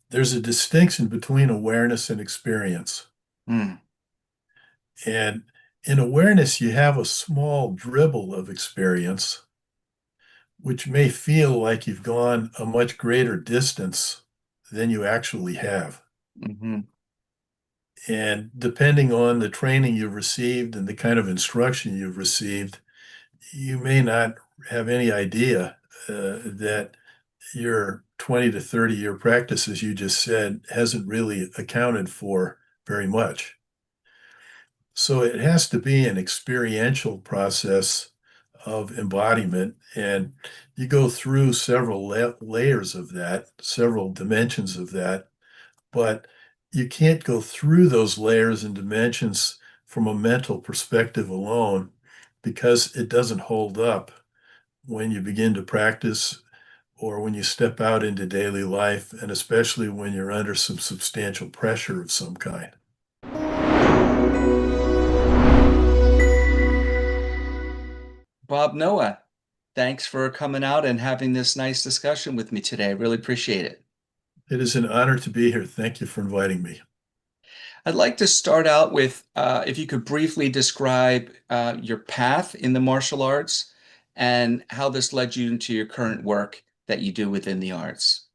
there's a distinction between awareness and experience. Mm, And in awareness, you have a small dribble of experience, which may feel like you've gone a much greater distance than you actually have. hmm. And depending on the training you've received and the kind of instruction you've received, you may not have any idea that your 20 to 30 year practice, as you just said, hasn't really accounted for very much. So it has to be an experiential process of embodiment. And you go through several layers of that, several dimensions of that, but you can't go through those layers and dimensions from a mental perspective alone because it doesn't hold up when you begin to practice or when you step out into daily life, and especially when you're under some substantial pressure of some kind. Bob Noah, thanks for coming out and having this nice discussion with me today. I really appreciate it. It is an honor to be here. Thank you for inviting me. I'd like to start out with if you could briefly describe your path in the martial arts and how this led you into your current work that you do within the arts.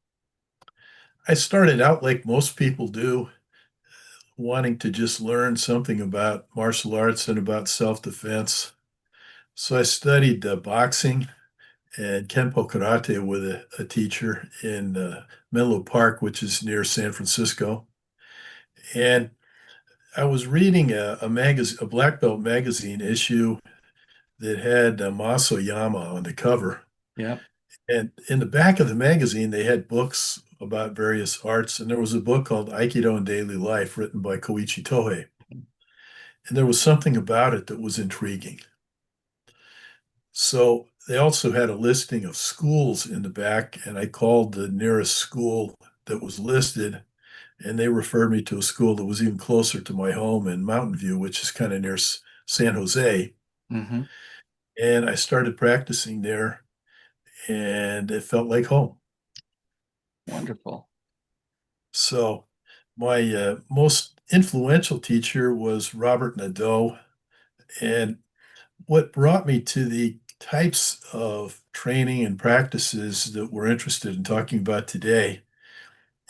I started out like most people do, wanting to just learn something about martial arts and about self-defense. So I studied boxing and Kenpo Karate with a teacher in Menlo Park, which is near San Francisco. And I was reading a magazine, a black belt magazine issue that had Maso Yama on the cover. Yeah. And in the back of the magazine, they had books about various arts. And there was a book called Aikido in Daily Life written by Koichi Tohei. And there was something about it that was intriguing. So they also had a listing of schools in the back, and I called the nearest school that was listed, and they referred me to a school that was even closer to my home in Mountain View, which is kind of near San Jose. Hmm. And I started practicing there, and it felt like home. Wonderful. So my most influential teacher was Robert Nadeau, and what brought me to the types of training and practices that we're interested in talking about today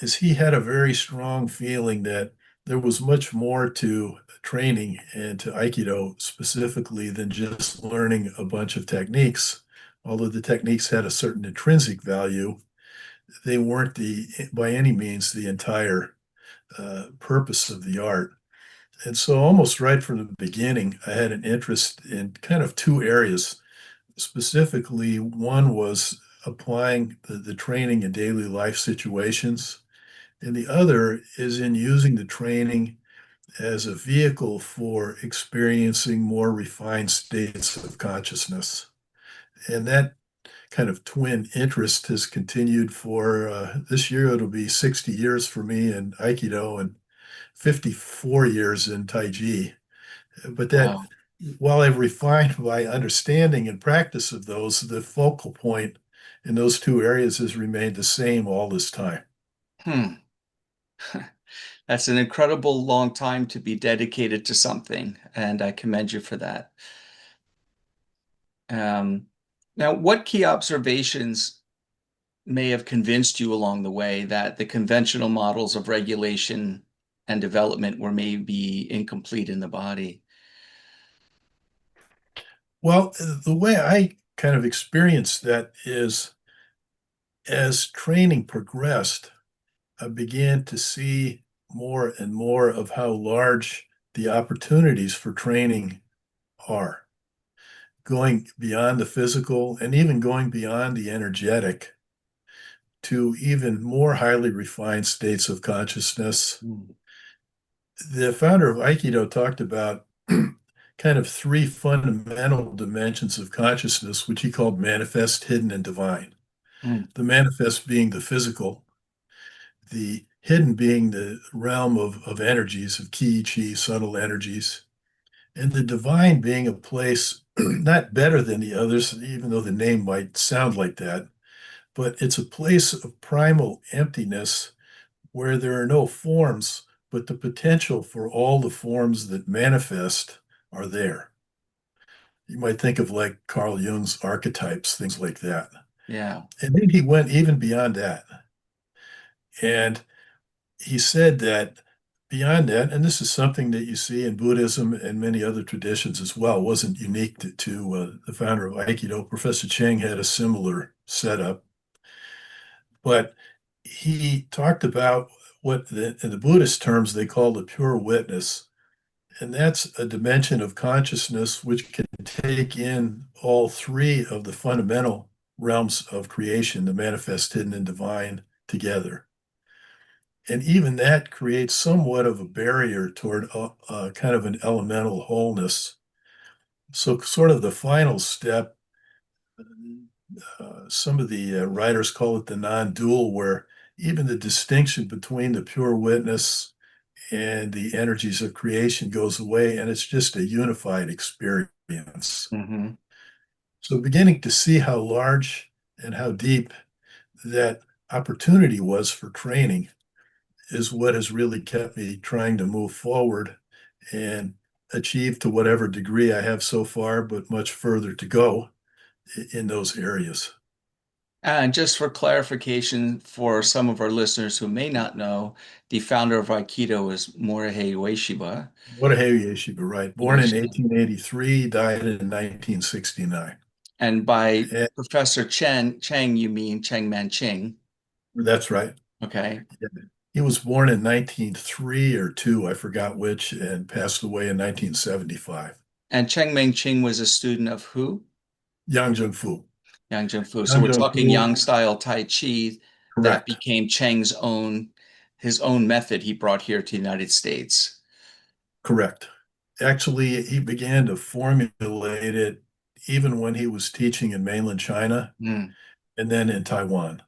is he had a very strong feeling that there was much more to training and to Aikido specifically than just learning a bunch of techniques. Although the techniques had a certain intrinsic value, they weren't by any means the entire purpose of the art. And so, almost right from the beginning, I had an interest in kind of two areas. Specifically, one was applying the training in daily life situations, and the other is in using the training as a vehicle for experiencing more refined states of consciousness. And that kind of twin interest has continued for this year. It'll be 60 years for me in Aikido and 54 years in Tai Chi. But that Wow. while I've refined my understanding and practice of those, the focal point in those two areas has remained the same all this time. Hmm. That's an incredible long time to be dedicated to something, and I commend you for that. Um, Now, what key observations may have convinced you along the way that the conventional models of regulation and development were maybe incomplete in the body? Well, the way I kind of experienced that is as training progressed, I began to see more and more of how large the opportunities for training are, going beyond the physical and even going beyond the energetic to even more highly refined states of consciousness. Mm. The founder of Aikido talked about kind of three fundamental dimensions of consciousness, which he called manifest, hidden, and divine. Mm. The manifest being the physical, the hidden being the realm of energies, of ki, chi, subtle energies, and the divine being a place not better than the others, even though the name might sound like that, but it's a place of primal emptiness where there are no forms, but the potential for all the forms that manifest are there. You might think of like Carl Jung's archetypes, things like that. Yeah. And then he went even beyond that. And he said that beyond that, and this is something that you see in Buddhism and many other traditions as well, wasn't unique to the founder of Aikido. Professor Cheng had a similar setup, but he talked about what in the Buddhist terms they call the pure witness. And that's a dimension of consciousness which can take in all three of the fundamental realms of creation, the manifest, hidden, and divine, together. And even that creates somewhat of a barrier toward kind of an elemental wholeness. So, sort of the final step, some of the writers call it the non dual, where even the distinction between the pure witness and the energies of creation goes away, and it's just a unified experience. Hmm. So, beginning to see how large and how deep that opportunity was for training is what has really kept me trying to move forward and achieve to whatever degree I have so far, but much further to go in those areas. And just for clarification, for some of our listeners who may not know, the founder of Aikido is Morihei Ueshiba. Morihei Ueshiba, right? Born in Ueshiba. 1883, died in 1969. And by And Professor Cheng, you mean Cheng Man-Ching. that's right. Okay. He was born in 1903 or 2, I forgot which, and passed away in 1975. And Cheng Man-Ching was a student of who? Yang Jung Fu. Yang Jung Fu. So Yang we're Jung talking Fu, Yang style Tai Chi that correct, became Cheng's his own method he brought here to the United States. correct. Actually, he began to formulate it even when he was teaching in mainland China Hmm. and then in Taiwan.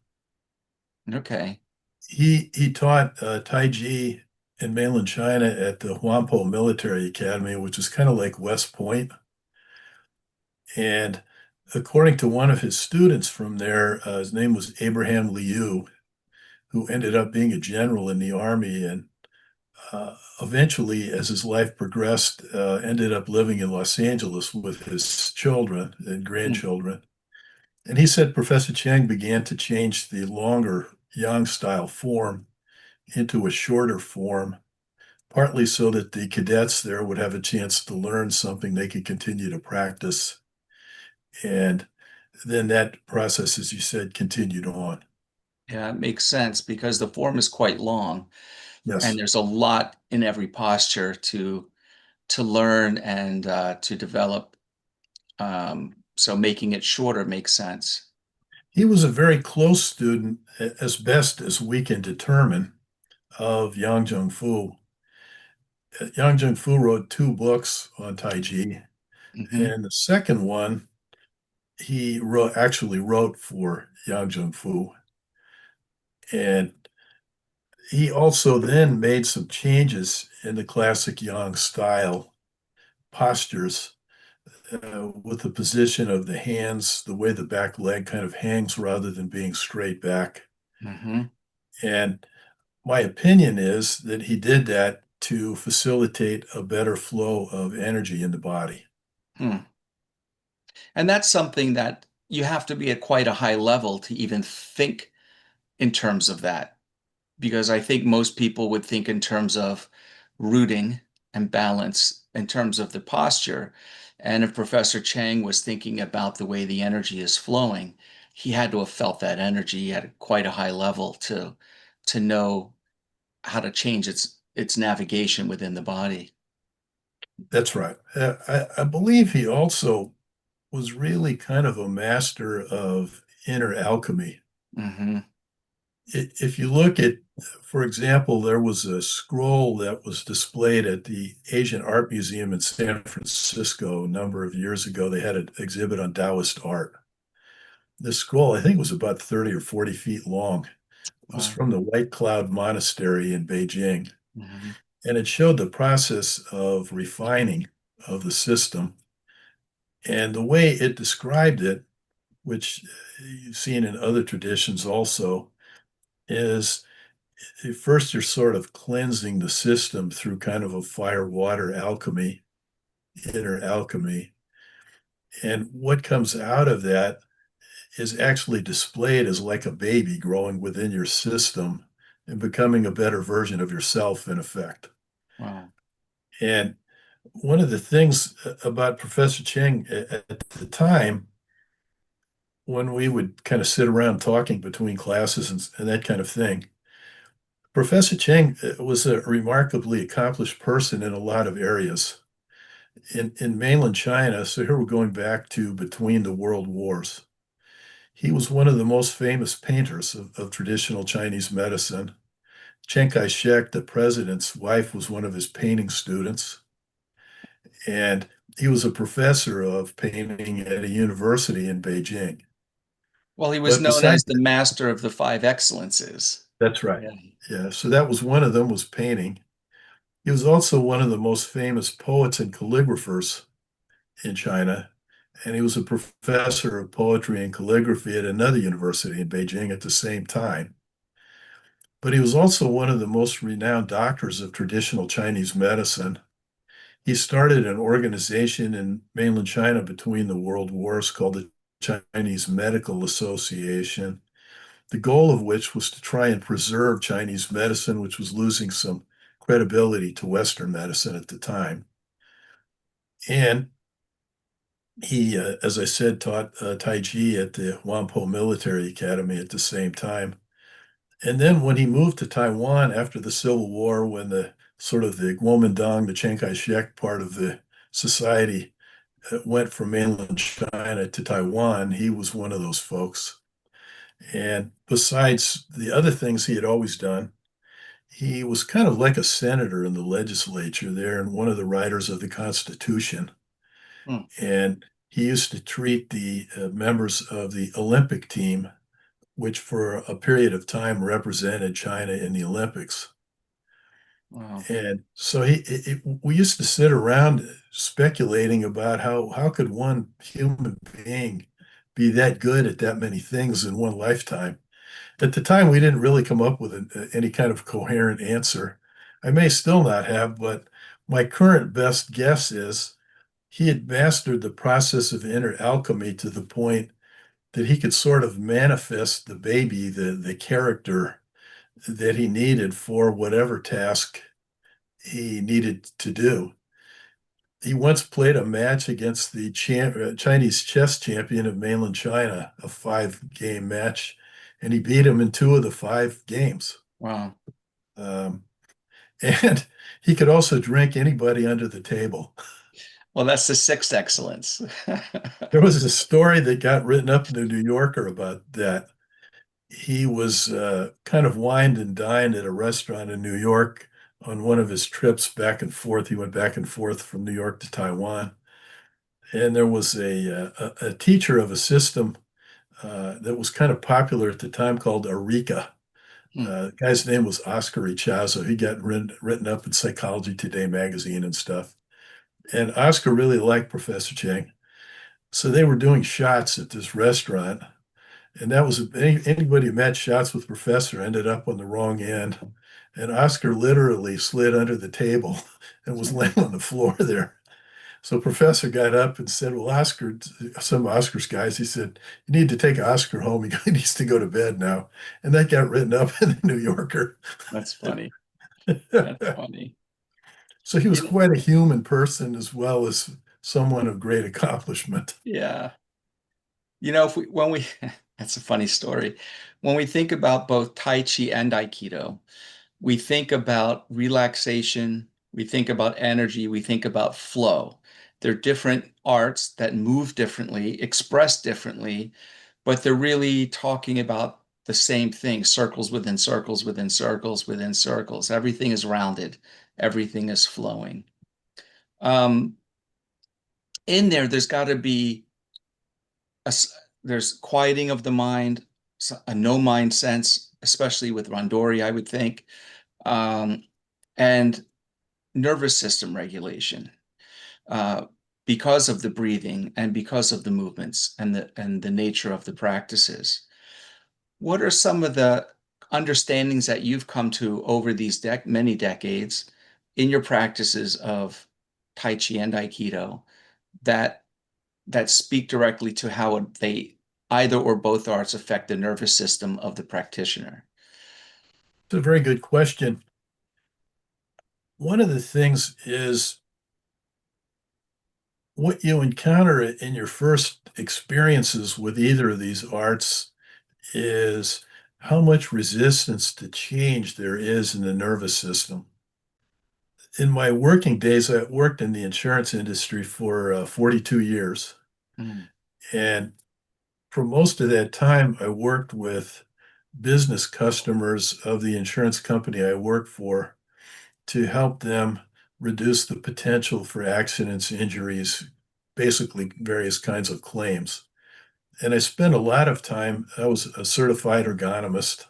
Okay. He taught Tai Chi in mainland China at the Huampo Military Academy, which is kind of like West Point. And according to one of his students from there, his name was Abraham Liu, who ended up being a general in the army and eventually, as his life progressed, ended up living in Los Angeles with his children and Hmm. grandchildren. And he said Professor Chang began to change the longer Yang style form into a shorter form, partly so that the cadets there would have a chance to learn something they could continue to practice. And then that process, as you said, continued on. Yeah, it makes sense because the form is quite long and Yes, there's a lot in every posture to learn and to develop. So making it shorter makes sense. he was a very close student, as best as we can determine, of Yang Jung Fu. Yang Jung Fu wrote 2 books on Tai Chi, Hmm. and the second one he actually wrote for Yang Jung Fu. And he also then made some changes in the classic Yang style postures with the position of the hands, the way the back leg kind of hangs rather than being straight back. Hmm. And my opinion is that he did that to facilitate a better flow of energy in the body. Hmm. And that's something that you have to be at quite a high level to even think in terms of that, because I think most people would think in terms of rooting and balance in terms of the posture. And if Professor Chang was thinking about the way the energy is flowing, he had to have felt that energy at quite a high level to know how to change its navigation within the body. That's right. I believe he also was really kind of a master of inner alchemy. Hmm. If you look at, for example, there was a scroll that was displayed at the Asian Art Museum in San Francisco a number of years ago. They had an exhibit on Taoist art. This scroll, I think, was about 30 or 40 feet long. It was Wow. from the White Cloud Monastery in Beijing, Hmm. and it showed the process of refining of the system. And the way it described it, which you've seen in other traditions also, is At first, you're sort of cleansing the system through kind of a fire water alchemy, inner alchemy. And what comes out of that is actually displayed as like a baby growing within your system and becoming a better version of yourself, in effect. Wow. And one of the things about Professor Cheng at the time, when we would kind of sit around talking between classes and that kind of thing, Professor Cheng was a remarkably accomplished person in a lot of areas. In mainland China, so here we're going back to between the world wars. He was one of the most famous painters of traditional Chinese medicine. Chiang Kai-shek, the president's wife, was one of his painting students, and he was a professor of painting at a university in Beijing. Well, he was But known as besides, the master of the five excellences. that's right. Yeah. Yeah, so that was one of them was painting. He was also one of the most famous poets and calligraphers in China, and he was a professor of poetry and calligraphy at another university in Beijing at the same time. But he was also one of the most renowned doctors of traditional Chinese medicine. He started an organization in mainland China between the world wars called the Chinese Medical Association, the goal of which was to try and preserve Chinese medicine, which was losing some credibility to Western medicine at the time. And he, as I said, taught Tai Chi at the Whampoa Military Academy at the same time. And then when he moved to Taiwan after the Civil War, when the sort of the Kuomintang, the Chiang Kai-shek part of the society went from mainland China to Taiwan, he was one of those folks. And besides the other things he had always done, he was kind of like a senator in the legislature there and one of the writers of the Constitution. Hmm. And he used to treat the members of the Olympic team, which for a period of time represented China in the Olympics. Wow. And so we used to sit around speculating about how could one human being be that good at that many things in one lifetime. At the time, we didn't really come up with any kind of coherent answer. I may still not have, but my current best guess is he had mastered the process of inner alchemy to the point that he could sort of manifest the baby, the character that he needed for whatever task he needed to do. He once played a match against the Chinese chess champion of mainland China, a 5 game match, and he beat him in 2 of the 5 games. Wow. Um, and he could also drink anybody under the table. Well, that's the sixth excellence. There was a story that got written up in the New Yorker about that. He was kind of wined and dined at a restaurant in New York on one of his trips back and forth. He went back and forth from New York to Taiwan. And there was a teacher of a system that was kind of popular at the time called Eureka. Hmm. The guy's name was Oscar Ichazo. He got written up in Psychology Today magazine and stuff. And Oscar really liked Professor Cheng. So they were doing shots at this restaurant. And that was anybody who met shots with Professor ended up on the wrong end. And Oscar literally slid under the table and was laying on the floor there. So Professor got up and said, "Well, Oscar, some Oscar's guys," he said, "you need to take Oscar home. He needs to go to bed now." And that got written up in the New Yorker. That's funny. That's funny. So he was You know, quite a human person as well as someone of great accomplishment. yeah. If when we, that's a funny story. When we think about both Tai Chi and Aikido, we think about relaxation, we think about energy, we think about flow. They're different arts that move differently, express differently, but they're really talking about the same thing, circles within circles within circles within circles. Everything is rounded, everything is flowing. Um, in there's got to be a, there's quieting of the mind, a no mind sense, especially with Randori, I would think, um, and nervous system regulation uh, because of the breathing and because of the movements and the nature of the practices. What are some of the understandings that you've come to over these many decades in your practices of Tai Chi and Aikido that speak directly to how they either or both arts affect the nervous system of the practitioner? It's a very good question. One of the things is what you encounter in your first experiences with either of these arts is how much resistance to change there is in the nervous system. In my working days, I worked in the insurance industry for 42 years. Mm. And for most of that time, I worked with business customers of the insurance company I worked for to help them reduce the potential for accidents, injuries, basically various kinds of claims. And I spent a lot of time, I was a certified ergonomist,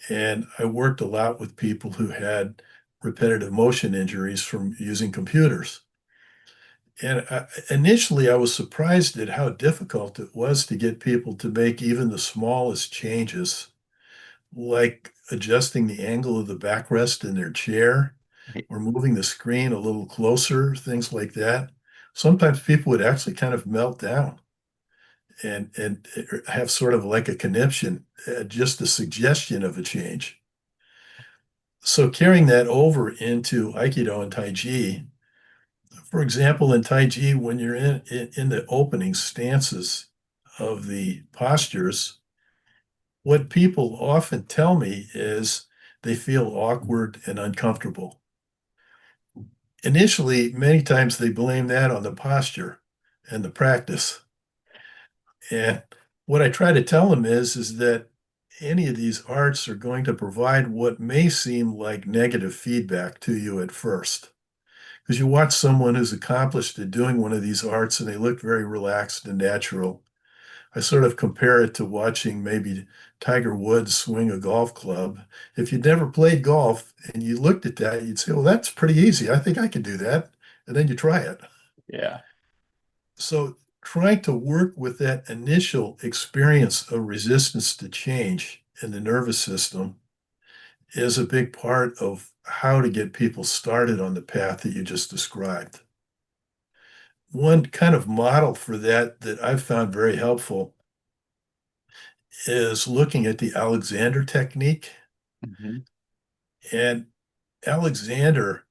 and I worked a lot with people who had repetitive motion injuries from using computers. And initially, I was surprised at how difficult it was to get people to make even the smallest changes, like adjusting the angle of the backrest in their chair Right. or moving the screen a little closer, things like that. Sometimes people would actually kind of melt down and have sort of like a conniption, just the suggestion of a change. So carrying that over into Aikido and Tai Chi, for example, in Tai Chi, when you're in the opening stances of the postures, what people often tell me is they feel awkward and uncomfortable. Initially, many times they blame that on the posture and the practice. And what I try to tell them is that any of these arts are going to provide what may seem like negative feedback to you at first. Because you watch someone who's accomplished at doing one of these arts and they look very relaxed and natural. I sort of compare it to watching maybe Tiger Woods swing a golf club. If you'd never played golf and you looked at that, you'd say, well, that's pretty easy. I think I can do that. And then you try it. Yeah. So trying to work with that initial experience of resistance to change in the nervous system is a big part of how to get people started on the path that you just described. One kind of model for that that I've found very helpful is looking at the Alexander technique. Mhm. And Alexander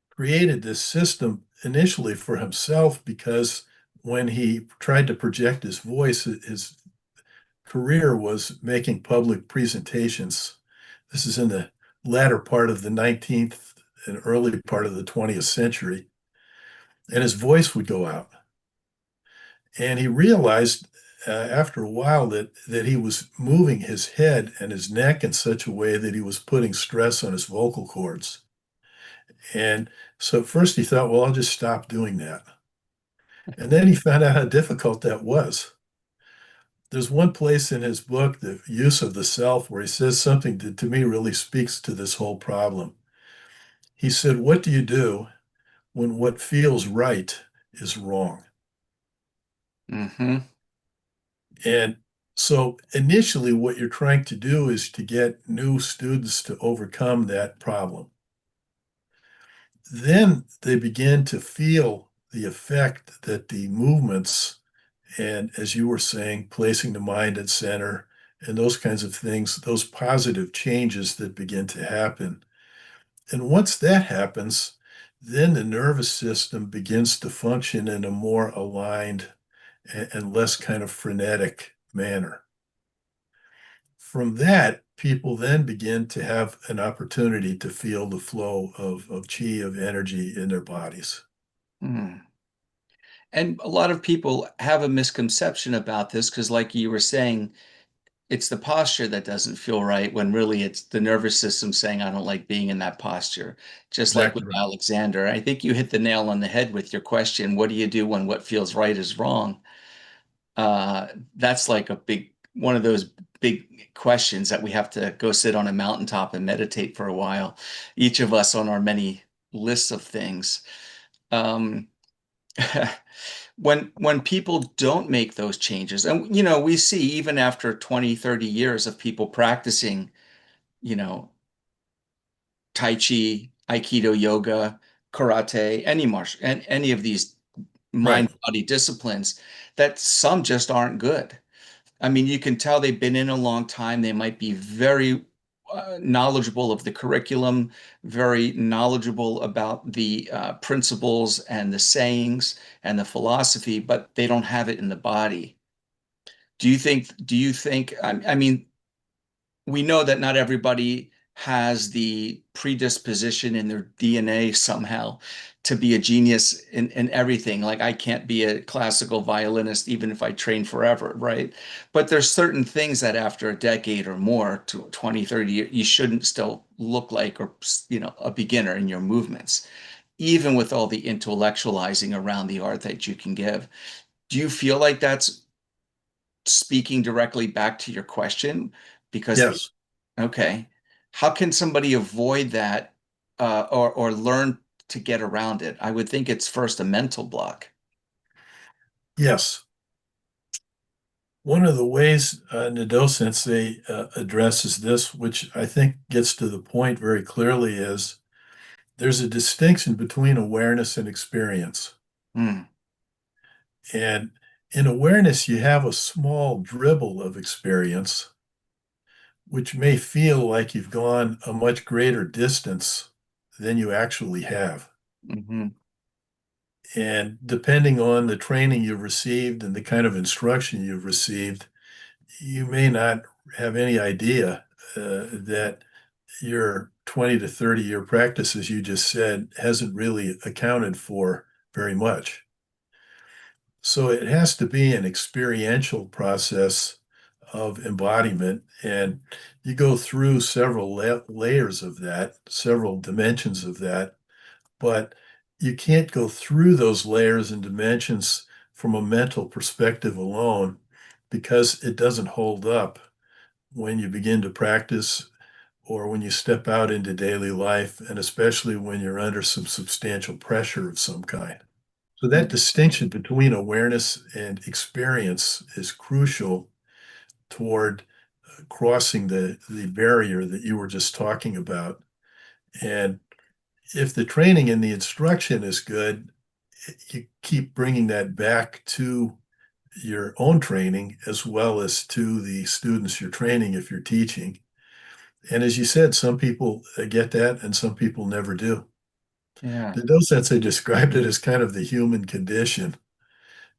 created this system initially for himself because when he tried to project his voice, his career was making public presentations. This is in the latter part of the 19th and early part of the 20th century. And his voice would go out. And he realized after a while that he was moving his head and his neck in such a way that he was putting stress on his vocal cords. And so at first he thought, well, I'll just stop doing that. And then he found out how difficult that was. There's one place in his book, The Use of the Self, where he says something that to me really speaks to this whole problem. He said, what do you do when what feels right is wrong? Hmm. And so initially, what you're trying to do is to get new students to overcome that problem. Then they begin to feel the effect that the movements, and as you were saying, placing the mind at center and those kinds of things, those positive changes that begin to happen. And once that happens, then the nervous system begins to function in a more aligned and less kind of frenetic manner. From that, people then begin to have an opportunity to feel the flow of chi, of energy in their bodies. Mm. And a lot of people have a misconception about this because, like you were saying, it's the posture that doesn't feel right when really it's the nervous system saying, I don't like being in that posture. Just like Exactly with right. Alexander, I think you hit the nail on the head with your question. What do you do when what feels right is wrong? Uh, that's like a one of those big questions that we have to go sit on a mountaintop and meditate for a while, each of us on our many lists of things. Um, when people don't make those changes, and we see even after 20, 30 years of people practicing, you know, Tai Chi, Aikido, yoga, karate, any of these Right. mind body disciplines, that some just aren't good. I mean, you can tell they've been in a long time. They might be very knowledgeable of the curriculum, very knowledgeable about the principles and the sayings and the philosophy, but they don't have it in the body. I mean, we know that not everybody has the predisposition in their DNA somehow to be a genius in everything. Like I can't be a classical violinist even if I train forever, right? But there's certain things that after a decade or more, to 20, 30 years, you shouldn't still look like or a beginner in your movements, even with all the intellectualizing around the art that you can give. Do you feel like that's speaking directly back to your question? Because Yes. Okay. How can somebody avoid that or learn to get around it? I would think it's first a mental block. Yes. One of the ways Nado Sensei addresses this, which I think gets to the point very clearly, is there's a distinction between awareness and experience. Hmm. And in awareness, you have a small dribble of experience, which may feel like you've gone a much greater distance than you actually have. Hmm. And depending on the training you've received and the kind of instruction you've received, you may not have any idea that your 20 to 30 year practice, as you just said, hasn't really accounted for very much. So it has to be an experiential process of embodiment. And you go through several layers of that, several dimensions of that, but you can't go through those layers and dimensions from a mental perspective alone because it doesn't hold up when you begin to practice or when you step out into daily life, and especially when you're under some substantial pressure of some kind. So that distinction between awareness and experience is crucial toward crossing the barrier that you were just talking about. And if the training and the instruction is good, you keep bringing that back to your own training as well as to the students you're training if you're teaching. And as you said, some people get that and some people never do. Yeah. In those sense, I described it as kind of the human condition,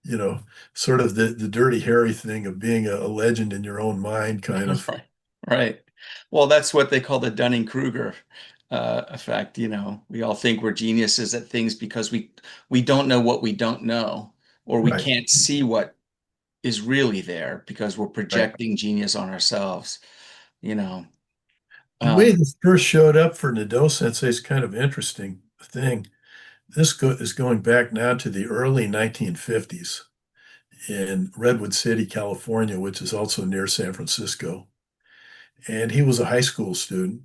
you know, sort of the dirty, hairy thing of being a legend in your own mind, kind of. Right. Right. Well, that's what they call the Dunning-Kruger effect. We all think we're geniuses at things because we don't know what we don't know, or we Right, can't see what is really there because we're right. projecting genius on ourselves, you know. The way Um, this first showed up for Nado Sensei is kind of interesting thing. Is going back now to the early 1950s in Redwood City, California, which is also near San Francisco. And he was a high school student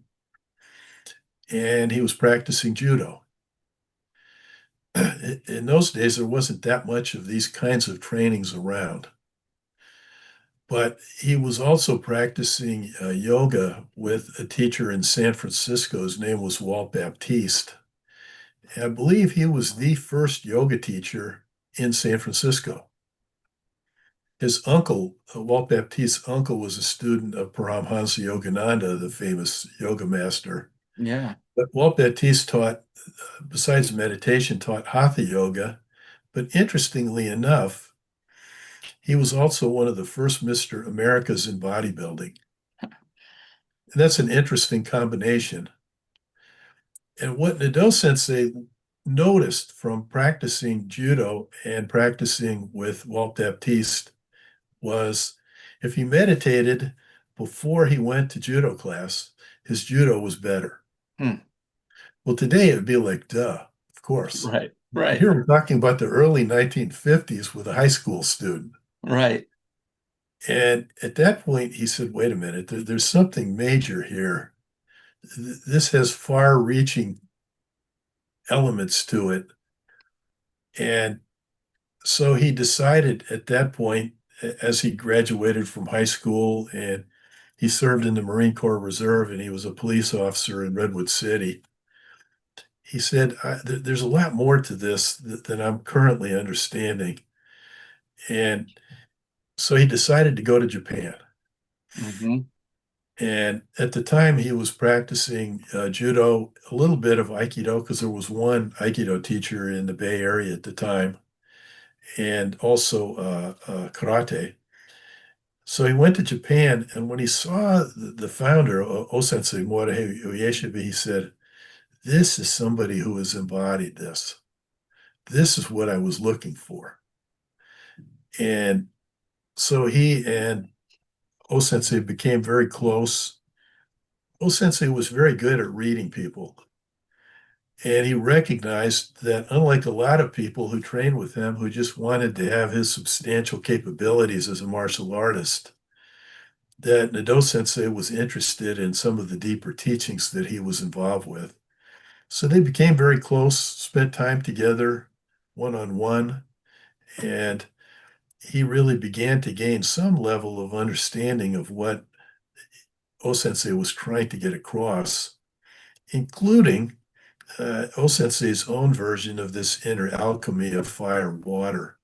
and he was practicing judo. In those days, there wasn't that much of these kinds of trainings around. But he was also practicing yoga with a teacher in San Francisco. His name was Walt Baptiste. I believe he was the first yoga teacher in San Francisco. His uncle, Walt Baptiste's uncle, was a student of Paramhansa Yogananda, the famous yoga master. yeah. But Walt Baptiste taught, besides meditation, taught hatha yoga. But interestingly enough, he was also one of the first Mr. Americas in bodybuilding. And that's an interesting combination. And what Nado Sensei noticed from practicing judo and practicing with Walt Baptiste was if he meditated before he went to judo class, his judo was better. Hmm. Well, today it would be like, duh, of course. Right. But Right. here we're talking about the early 1950s with a high school student. Right. And at that point, he said, wait a minute, there's something major here. This has far reaching elements to it. And So he decided at that point, as he graduated from high school and he served in the Marine Corps Reserve and he was a police officer in Redwood City, he said, there's a lot more to this than I'm currently understanding. And so he decided to go to Japan. Hmm. And at the time, he was practicing judo, a little bit of Aikido, because there was one Aikido teacher in the Bay Area at the time, and also karate. So he went to Japan, and when he saw the founder, Osensei Morihei Ueshiba, he said, "This is somebody who has embodied this. This is what I was looking for." And so he and Osensei became very close. Osensei was very good at reading people. And he recognized that, unlike a lot of people who trained with him who just wanted to have his substantial capabilities as a martial artist, that Nado Sensei was interested in some of the deeper teachings that he was involved with. So they became very close, spent time together one on one, and he really began to gain some level of understanding of what O-Sensei was trying to get across, including O-Sensei's own version of this inner alchemy of fire and water,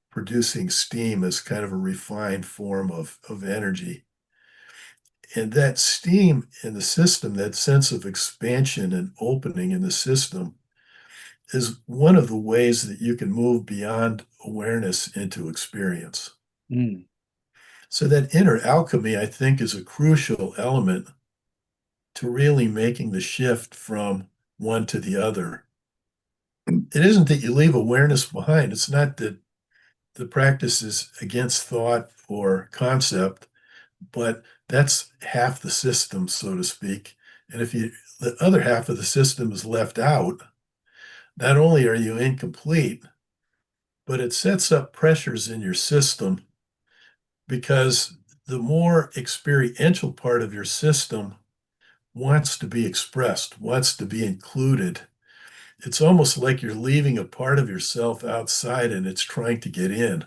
producing steam as kind of a refined form of energy. And that steam in the system, that sense of expansion and opening in the system, is one of the ways that you can move beyond awareness into experience. Mm. So that inner alchemy, I think, is a crucial element to really making the shift from one to the other. It isn't that you leave awareness behind. It's not that the practice is against thought or concept, but that's half the system, so to speak. And if the other half of the system is left out, not only are you incomplete, but it sets up pressures in your system because the more experiential part of your system wants to be expressed, wants to be included. It's almost like you're leaving a part of yourself outside and it's trying to get in.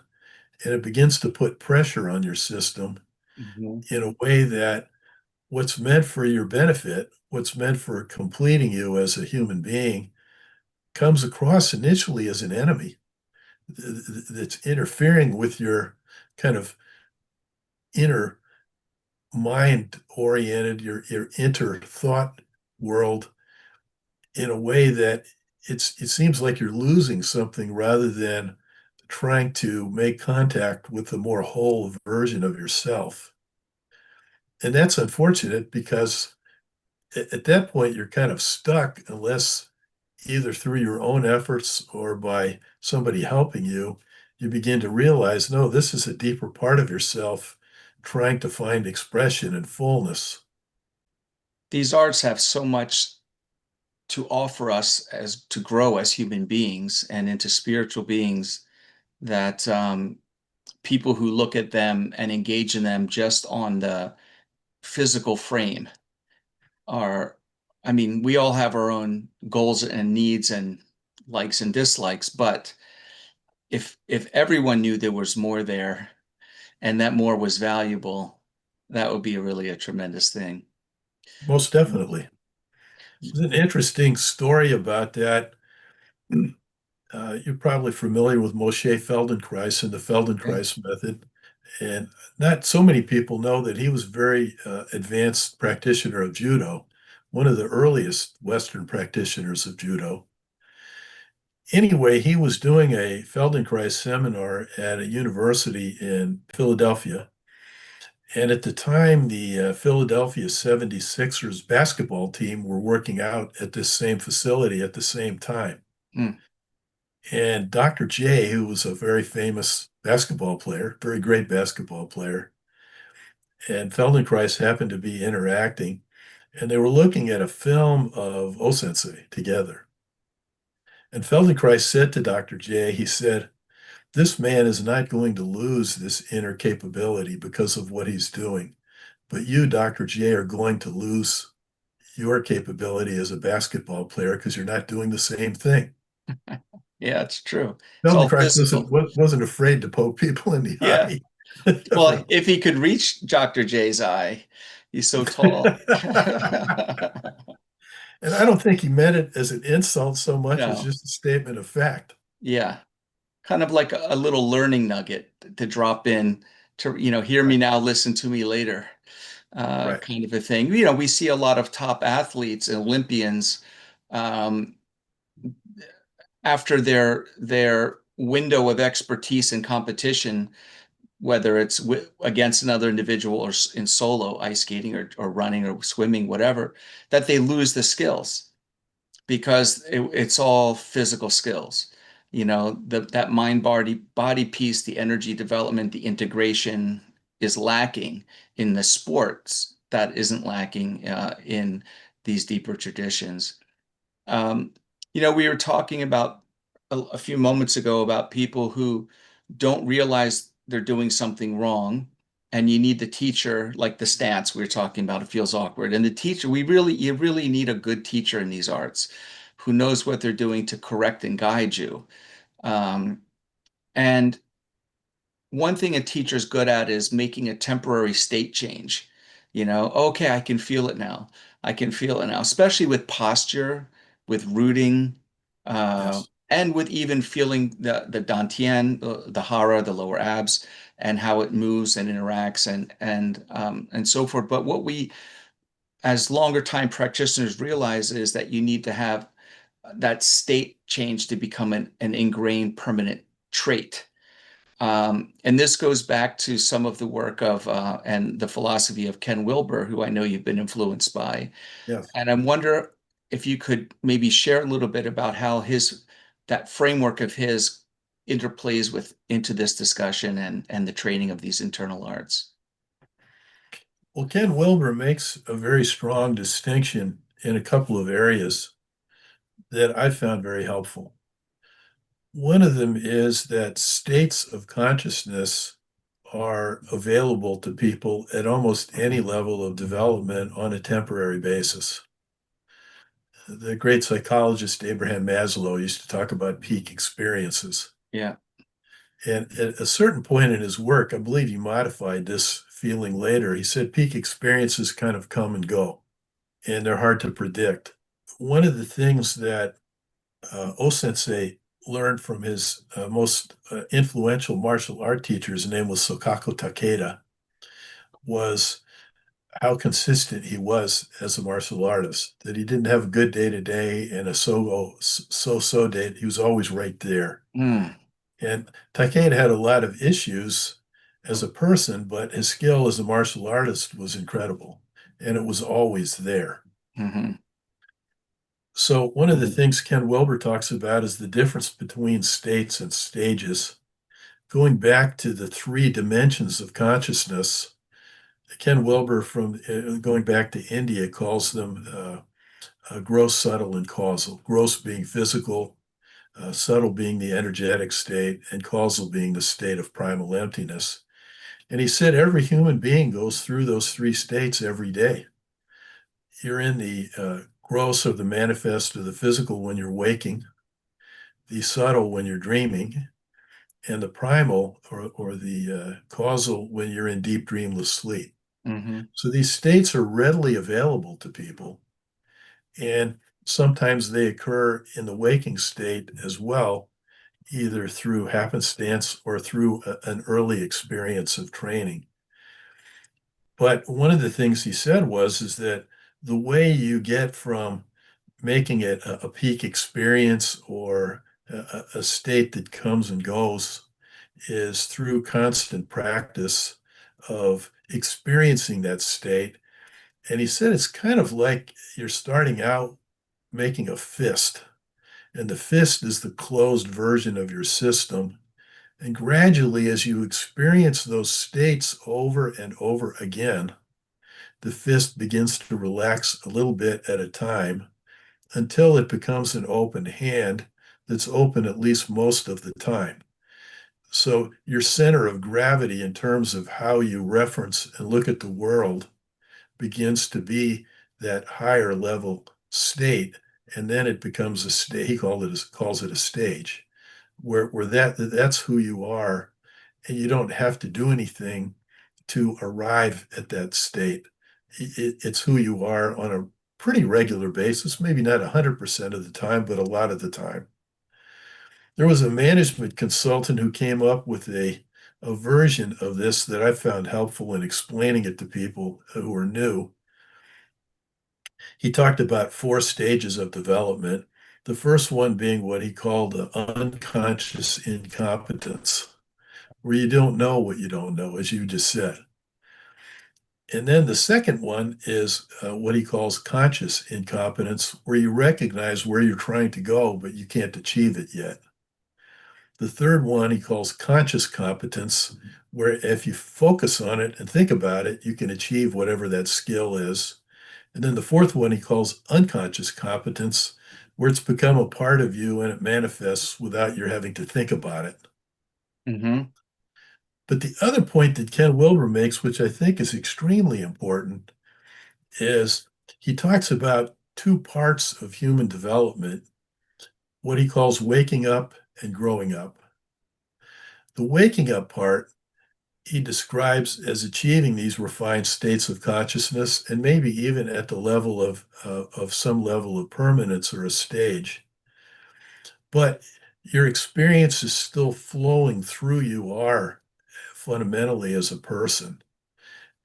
And it begins to put pressure on your system Hmm. in a way that what's meant for your benefit, what's meant for completing you as a human being, comes across initially as an enemy that's interfering with your kind of inner mind oriented, your inner thought world in a way that it seems like you're losing something rather than trying to make contact with the more whole version of yourself. And that's unfortunate because at that point you're kind of stuck unless either through your own efforts or by somebody helping you, you begin to realize, no, this is a deeper part of yourself trying to find expression and fullness. These arts have so much to offer us as to grow as human beings and into spiritual beings that people who look at them and engage in them just on the physical frame are, I mean, we all have our own goals and needs and likes and dislikes, but if everyone knew there was more there and that more was valuable, that would be really a tremendous thing. Most definitely. There's an interesting story about that. You're probably familiar with Moshe Feldenkrais and the Okay. Feldenkrais method. And not so many people know that he was a very advanced practitioner of judo, one of the earliest Western practitioners of judo. Anyway, he was doing a Feldenkrais seminar at a university in Philadelphia. And at the time, the Philadelphia 76ers basketball team were working out at this same facility at the same time. Mm. And Dr. J, who was a very famous basketball player, very great basketball player, and Feldenkrais happened to be interacting, and they were looking at a film of O-Sensei together. And Feldenkrais said to Dr. J, he said, "This man is not going to lose this inner capability because of what he's doing. But you, Dr. J, are going to lose your capability as a basketball player because you're not doing the same thing." Yeah, it's true. It's all Feldenkrais physical. wasn't afraid to poke people in the Yeah. eye. Well, if he could reach Dr. J's eye, he's so tall. And I don't think he meant it as an insult so much as No. just a statement of fact. Yeah. Kind of like a little learning nugget to drop in to, hear me Right, now, listen to me later, right. kind of a thing. We see a lot of top athletes and Olympians, um, after their window of expertise in competition, whether it's against another individual or in solo ice skating or running or swimming, whatever, that they lose the skills because it's all physical skills. That mind body piece, the energy development, the integration is lacking in the sports. That isn't lacking in these deeper traditions. Um, we were talking about a few moments ago about people who don't realize they're doing something wrong, and you need the teacher, like the stance we were talking about. It feels awkward, and the teacher, you really need a good teacher in these arts who knows what they're doing to correct and guide you. Um, and one thing a teacher's good at is making a temporary state change. Okay, I can feel it now. I can feel it now, especially with posture, with rooting, Yes. and with even feeling the dantian, the hara, the lower abs, and how it moves and interacts and so forth. But what we, as longer time practitioners, realize is that you need to have that state change to become an ingrained permanent trait. And this goes back to some of the work of and the philosophy of Ken Wilber, who I know you've been influenced by. Yes. And I wonder if you could maybe share a little bit about how that framework of his interplays with into this discussion and the training of these internal arts. Well, Ken Wilber makes a very strong distinction in a couple of areas that I found very helpful. One of them is that states of consciousness are available to people at almost any level of development on a temporary basis. The great psychologist Abraham Maslow used to talk about peak experiences. Yeah. And at a certain point in his work, I believe he modified this feeling later. He said peak experiences kind of come and go, and they're hard to predict. One of the things that O-sensei learned from his most influential martial art teacher, his name was Sokaku Takeda, was how consistent he was as a martial artist, that he didn't have a good day today and a so-so day. He was always right there. Mm, And Takeda had a lot of issues as a person, but his skill as a martial artist was incredible, and it was always there. hmm So one of the things Ken Wilber talks about is the difference between states and stages. Going back to the three dimensions of consciousness, Ken Wilber, from going back to India, calls them gross, subtle, and causal. Gross being physical, subtle being the energetic state, and causal being the state of primal emptiness. And he said every human being goes through those three states every day. You're in the gross or the manifest or the physical when you're waking, the subtle when you're dreaming, and the primal or the causal when you're in deep dreamless sleep. hmm So these states are readily available to people, and sometimes they occur in the waking state as well, either through happenstance or through an early experience of training. But one of the things he said was is that the way you get from making it a peak experience or a state that comes and goes is through constant practice of experiencing that state. And he said it's kind of like you're starting out making a fist, and the fist is the closed version of your system. And gradually, as you experience those states over and over again, the fist begins to relax a little bit at a time until it becomes an open hand that's open at least most of the time. So your center of gravity in terms of how you reference and look at the world begins to be that higher level state, and then it becomes a state. He calls it a stage. where that's who you are, and you don't have to do anything to arrive at that state. It's who you are on a pretty regular basis, maybe not 100% of the time, but a lot of the time. There was a management consultant who came up with a version of this that I found helpful in explaining it to people who are new. He talked about four stages of development. The first one being what he called the unconscious incompetence, where you don't know what you don't know, as you just said. And then the second one is what he calls conscious incompetence, where you recognize where you're trying to go, but you can't achieve it yet. The third one he calls conscious competence, where if you focus on it and think about it, you can achieve whatever that skill is. And then the fourth one he calls unconscious competence, where it's become a part of you and it manifests without your having to think about it. Hmm. But the other point that Ken Wilber makes, which I think is extremely important, is he talks about two parts of human development, what he calls waking up and growing up. The waking up part he describes as achieving these refined states of consciousness and maybe even at the level of some level of permanence or a stage. But your experience is still flowing through you are fundamentally as a person.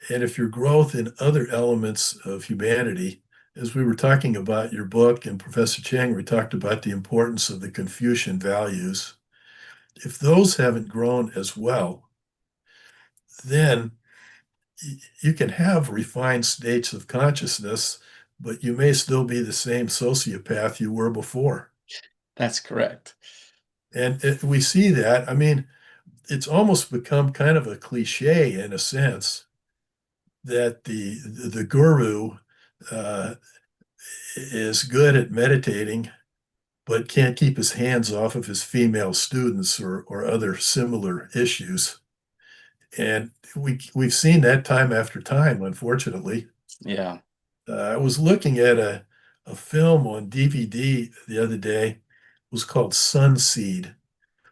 And if your growth in other elements of humanity, as we were talking about your book and Professor Chang, we talked about the importance of the Confucian values. If those haven't grown as well, then you can have refined states of consciousness, but you may still be the same sociopath you were before. That's correct. And we see that. I mean, it's almost become kind of a cliche in a sense that the guru uh, is good at meditating, but can't keep his hands off of his female students or other similar issues. And we've seen that time after time, unfortunately. Yeah. I was looking at a film on DVD the other day. It was called Sunseed.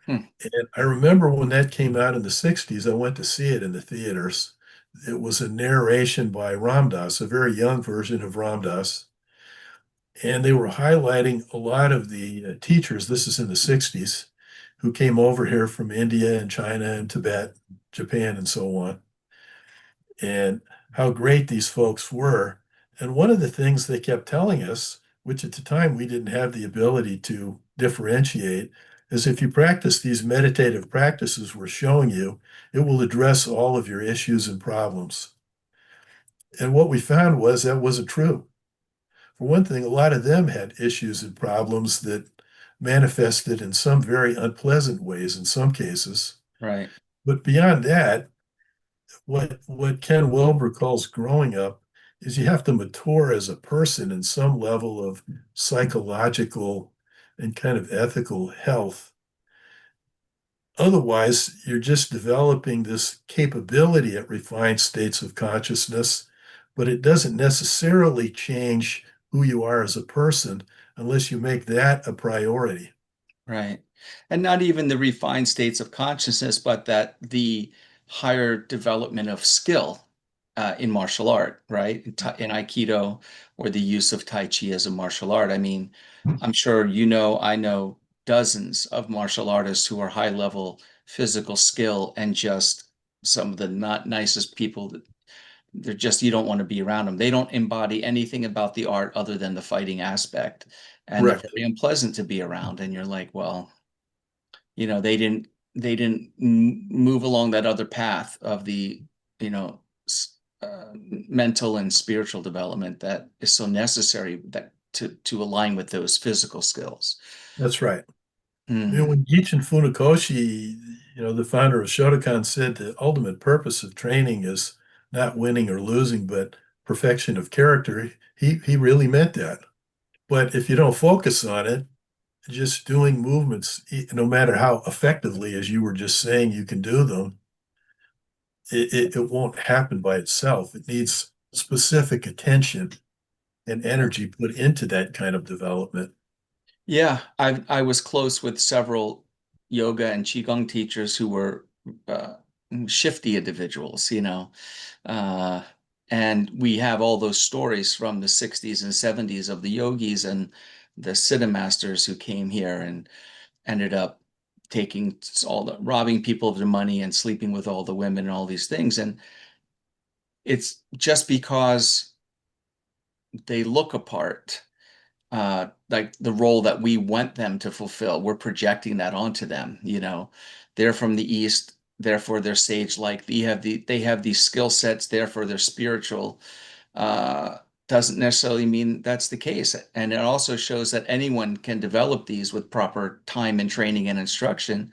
Hmm. And I remember when that came out in the 60s, I went to see it in the theaters. It was a narration by Ram Dass, a very young version of Ram Dass. And they were highlighting a lot of the teachers, this is in the 60s, who came over here from India and China and Tibet, Japan, and so on, and how great these folks were. And one of the things they kept telling us, which at the time we didn't have the ability to differentiate, is if you practice these meditative practices we're showing you, it will address all of your issues and problems. And what we found was that wasn't true. For one thing, a lot of them had issues and problems that manifested in some very unpleasant ways in some cases. Right. But beyond that, what Ken Wilber calls growing up is you have to mature as a person in some level of psychological and kind of ethical health. Otherwise, you're just developing this capability at refined states of consciousness, but it doesn't necessarily change who you are as a person unless you make that a priority. Right. And not even the refined states of consciousness, but that the higher development of skill in martial art, right? In Aikido, or the use of Tai Chi as a martial art. I mean, I'm sure you know, I know dozens of martial artists who are high level physical skill and just some of the not nicest people. They're just, you don't want to be around them. They don't embody anything about the art other than the fighting aspect. And they're Correct. very unpleasant to be around. And you're like, well, they didn't move along that other path of the, you know, mental and spiritual development that is so necessary that to align with those physical skills. That's right. Mm, When Gichin Funakoshi, the founder of Shotokan, said the ultimate purpose of training is not winning or losing, but perfection of character, he really meant that. But if you don't focus on it, just doing movements, no matter how effectively, as you were just saying, you can do them, it won't happen by itself. It needs specific attention and energy put into that kind of development. yeah, I was close with several yoga and qigong teachers who were uh, shifty individuals, uh, and we have all those stories from the 60s and 70s of the yogis and the Siddha masters who came here and ended up taking robbing people of their money and sleeping with all the women and all these things. And it's just because they look apart, like the role that we want them to fulfill. We're projecting that onto them. They're from the East, therefore they're sage-like. They have these skill sets, therefore they're spiritual. Uh, doesn't necessarily mean that's the case. And it also shows that anyone can develop these with proper time and training and instruction,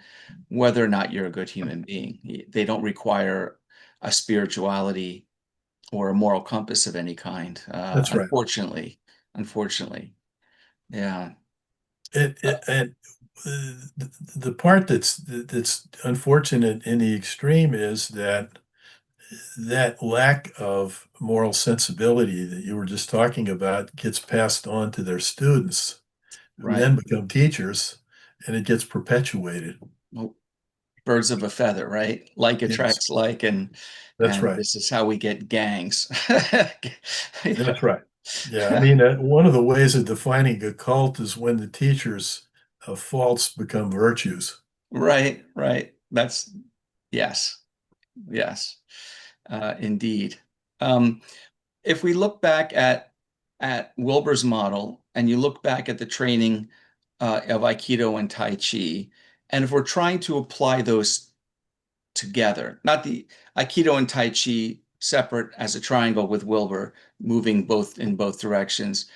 whether or not you're a good human being. They don't require a spirituality or a moral compass of any kind. That's right. Unfortunately. Yeah. And the part that's unfortunate in the extreme is that that lack of moral sensibility that you were just talking about gets passed on to their students, who Right. then become teachers, and it gets perpetuated. Well, birds of a feather, right? Like Yes, attracts like, and that's right. this is how we get gangs. That's right. Yeah, I mean, one of the ways of defining a cult is when the teachers' faults become virtues. Right, right. That's yes, yes, indeed. Um, if we look back at Wilber's model, and you look back at the training of Aikido and Tai Chi, and if we're trying to apply those together, not the Aikido and Tai Chi separate as a triangle with Wilber, moving both in both directions,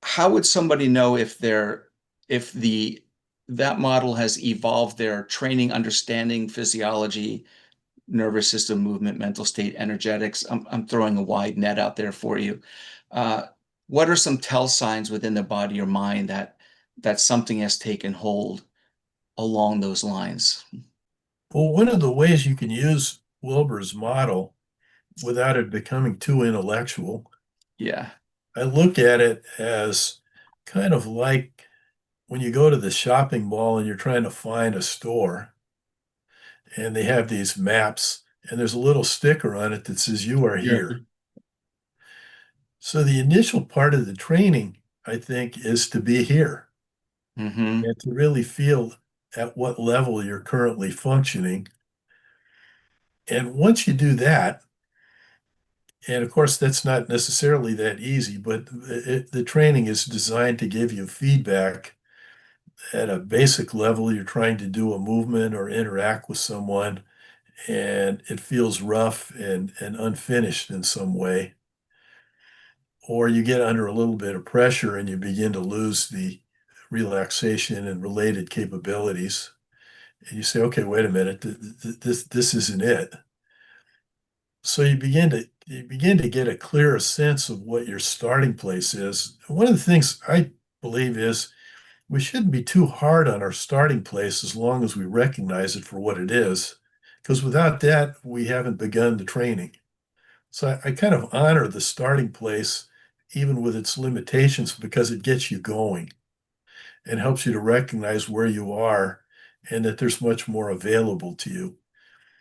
how would somebody know if the that model has evolved their training, understanding, physiology, nervous system movement, mental state, energetics? I'm throwing a wide net out there for you. Uh, what are some tell signs within the body or mind that something has taken hold along those lines? Well, one of the ways you can use Wilber's model without it becoming too intellectual, Yeah. I look at it as kind of like when you go to the shopping mall and you're trying to find a store, and they have these maps, and there's a little sticker on it that says, "You are Yeah. here." So the initial part of the training, I think, is to be here Mm-hmm. and to really feel at what level you're currently functioning. And once you do that, and of course, that's not necessarily that easy, but the training is designed to give you feedback at a basic level. You're trying to do a movement or interact with someone, and it feels rough and unfinished in some way. Or you get under a little bit of pressure and you begin to lose the relaxation and related capabilities. And you say, okay, wait a minute, this isn't it. So you begin to get a clearer sense of what your starting place is. One of the things I believe is we shouldn't be too hard on our starting place as long as we recognize it for what it is, because without that, we haven't begun the training. So I kind of honor the starting place, even with its limitations, because it gets you going and helps you to recognize where you are and that there's much more available to you.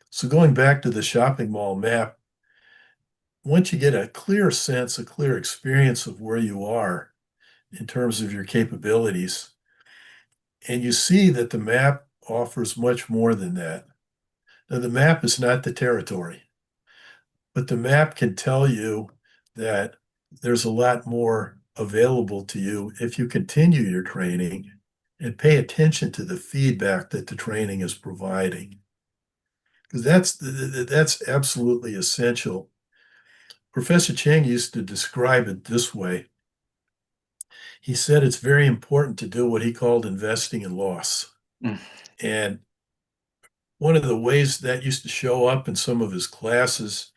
So going back to the shopping mall map, once you get a clear sense, a clear experience of where you are in terms of your capabilities, and you see that the map offers much more than that. Now, the map is not the territory, but the map can tell you that there's a lot more available to you if you continue your training and pay attention to the feedback that the training is providing. Because that's absolutely essential. Professor Chang used to describe it this way. He said it's very important to do what he called investing in loss. Mm. And one of the ways that used to show up in some of his classes,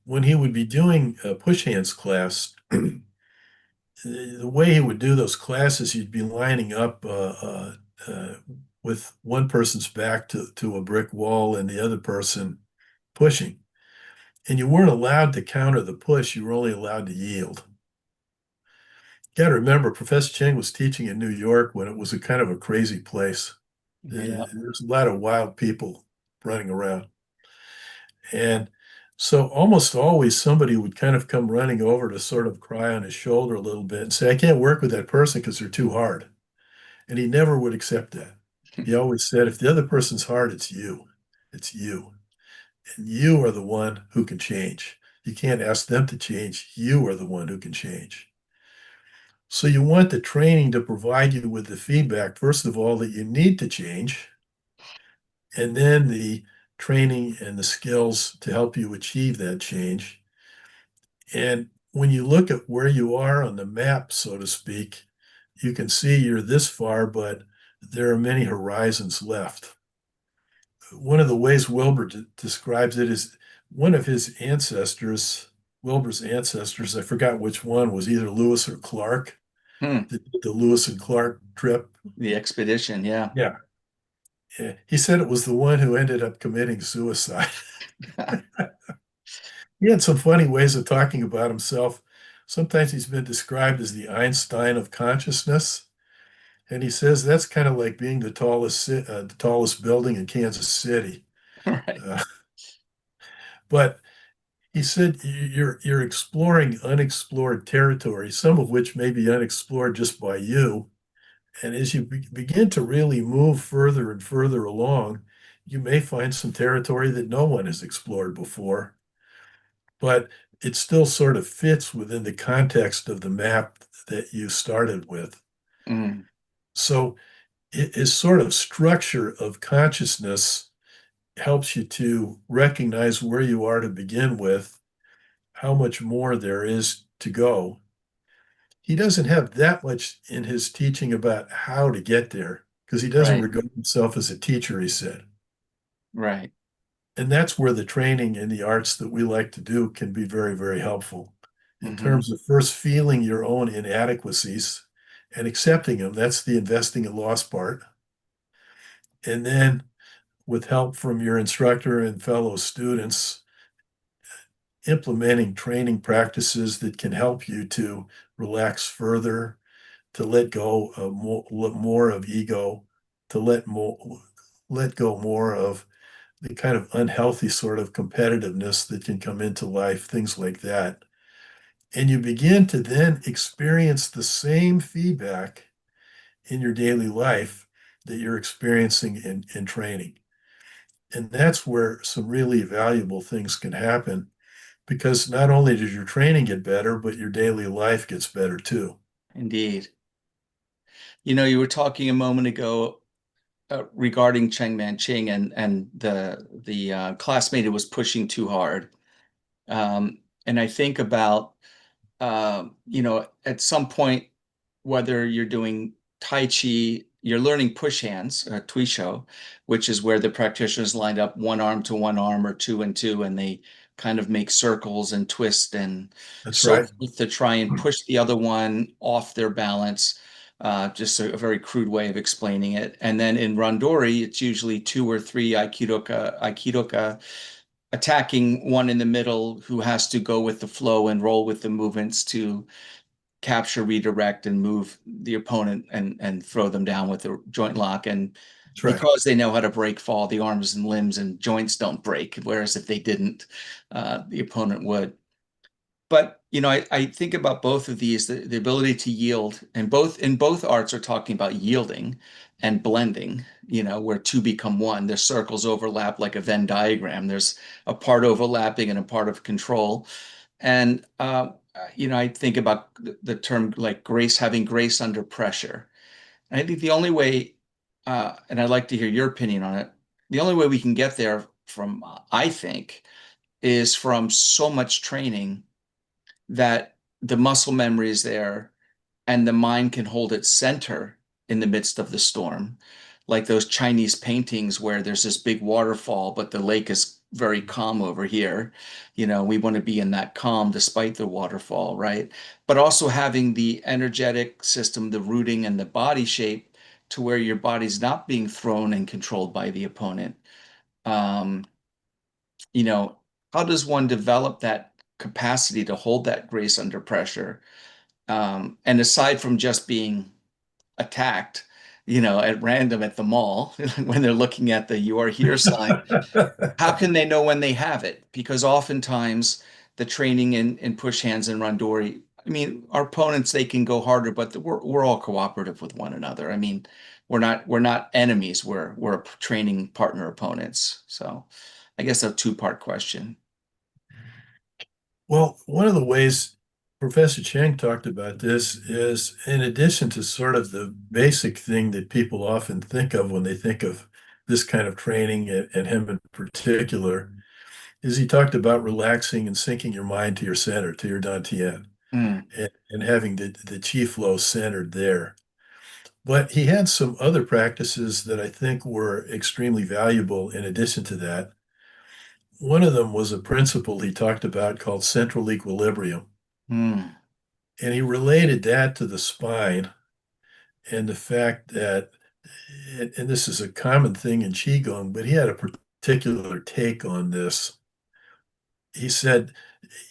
when he would be doing a push hands class, the way he would do those classes, you'd be lining up uh, with one person's back to a brick wall and the other person pushing. And you weren't allowed to counter the push, you were only allowed to yield. You got to remember, Professor Cheng was teaching in New York when it was a kind of a crazy place. Yeah. There's a lot of wild people running around. And so almost always somebody would kind of come running over to sort of cry on his shoulder a little bit and say, I can't work with that person because they're too hard. And he never would accept that. He always said, if the other person's hard, it's you. It's you. And you are the one who can change. You can't ask them to change. You are the one who can change. So you want the training to provide you with the feedback, first of all, that you need to change, and then the training and the skills to help you achieve that change. And when you look at where you are on the map, so to speak, you can see you're this far, but there are many horizons left. One of the ways Wilber describes it is one of his ancestors, Wilber's ancestors, I forgot which one, was either Lewis or Clark, Hmm. the Lewis and Clark trip. The expedition, yeah. Yeah. Yeah. He said it was the one who ended up committing suicide. He had some funny ways of talking about himself. Sometimes he's been described as the Einstein of consciousness. And he says that's kind of like being the tallest building in Kansas City. Right. Uh, but he said you're exploring unexplored territory, some of which may be unexplored just by you. And as you begin to really move further and further along, you may find some territory that no one has explored before, but it still sort of fits within the context of the map that you started with. Mm. So it is sort of structure of consciousness helps you to recognize where you are to begin with, how much more there is to go. He doesn't have that much in his teaching about how to get there because he doesn't Right. regard himself as a teacher, he said. Right. And that's where the training in the arts that we like to do can be very, very helpful in Hmm. terms of first feeling your own inadequacies and accepting them. That's the investing in loss part. And then with help from your instructor and fellow students, implementing training practices that can help you to relax further, to let go of more of ego, to let go more of the kind of unhealthy sort of competitiveness that can come into life, things like that. And you begin to then experience the same feedback in your daily life that you're experiencing in training. And that's where some really valuable things can happen because not only does your training get better, but your daily life gets better too. Indeed. You were talking a moment ago regarding Cheng Man Ching and the classmate who was pushing too hard. And I think about at some point, whether you're doing Tai Chi, you're learning push hands, Tui Shou, which is where the practitioners lined up one arm to one arm or two and two, and they kind of make circles and twist and That's so right. forth to try and push the other one off their balance. Just a very crude way of explaining it. And then in Randori, it's usually two or three Aikidoka attacking one in the middle who has to go with the flow and roll with the movements to capture, redirect, and move the opponent and throw them down with a joint lock. And That's right. because they know how to break fall, the arms and limbs and joints don't break. Whereas if they didn't, the opponent would. But I think about both of these, the ability to yield, and both in both arts are talking about yielding and blending, where two become one. The circles overlap like a Venn diagram. There's a part overlapping and a part of control. And I think about the term like grace, having grace under pressure. And I think the only way, and I'd like to hear your opinion on it, the only way we can get there from, I think, is from so much training that the muscle memory is there and the mind can hold its center in the midst of the storm. Like those Chinese paintings where there's this big waterfall, but the lake is very calm over here. We want to be in that calm despite the waterfall, right? But also having the energetic system, the rooting and the body shape to where your body's not being thrown and controlled by the opponent. Um, you know, how does one develop that capacity to hold that grace under pressure? And aside from just being attacked, at random at the mall when they're looking at the "You are here" sign. How can they know when they have it? Because oftentimes the training in push hands and randori, I mean, our opponents, they can go harder, but we're all cooperative with one another. I mean, we're not enemies. We're training partner opponents. So I guess a two-part question. Well, one of the ways Professor Chang talked about this is in addition to sort of the basic thing that people often think of when they think of this kind of training and him in particular, is he talked about relaxing and sinking your mind to your center, to your dantian, Mm, and having the chi flow centered there. But he had some other practices that I think were extremely valuable in addition to that. One of them was a principle he talked about called central equilibrium. mm, And he related that to the spine and the fact that, and this is a common thing in Qigong, but he had a particular take on this. He said,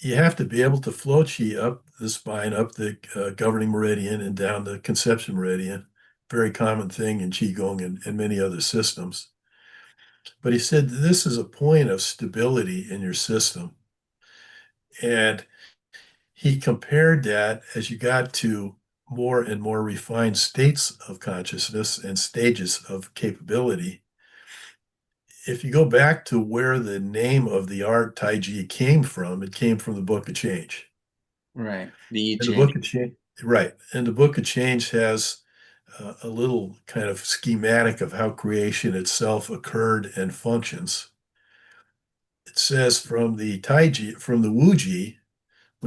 you have to be able to flow Qi up the spine, up the governing meridian, and down the conception meridian. Very common thing in Qigong and many other systems. But he said, this is a point of stability in your system. And he compared that as you got to more and more refined states of consciousness and stages of capability. If you go back to where the name of the art Tai Chi came from, it came from the Book of Change. right. The I And the Ching. Book of Change, right. And the Book of Change has a little kind of schematic of how creation itself occurred and functions. It says from the Tai Chi, from the Wuji,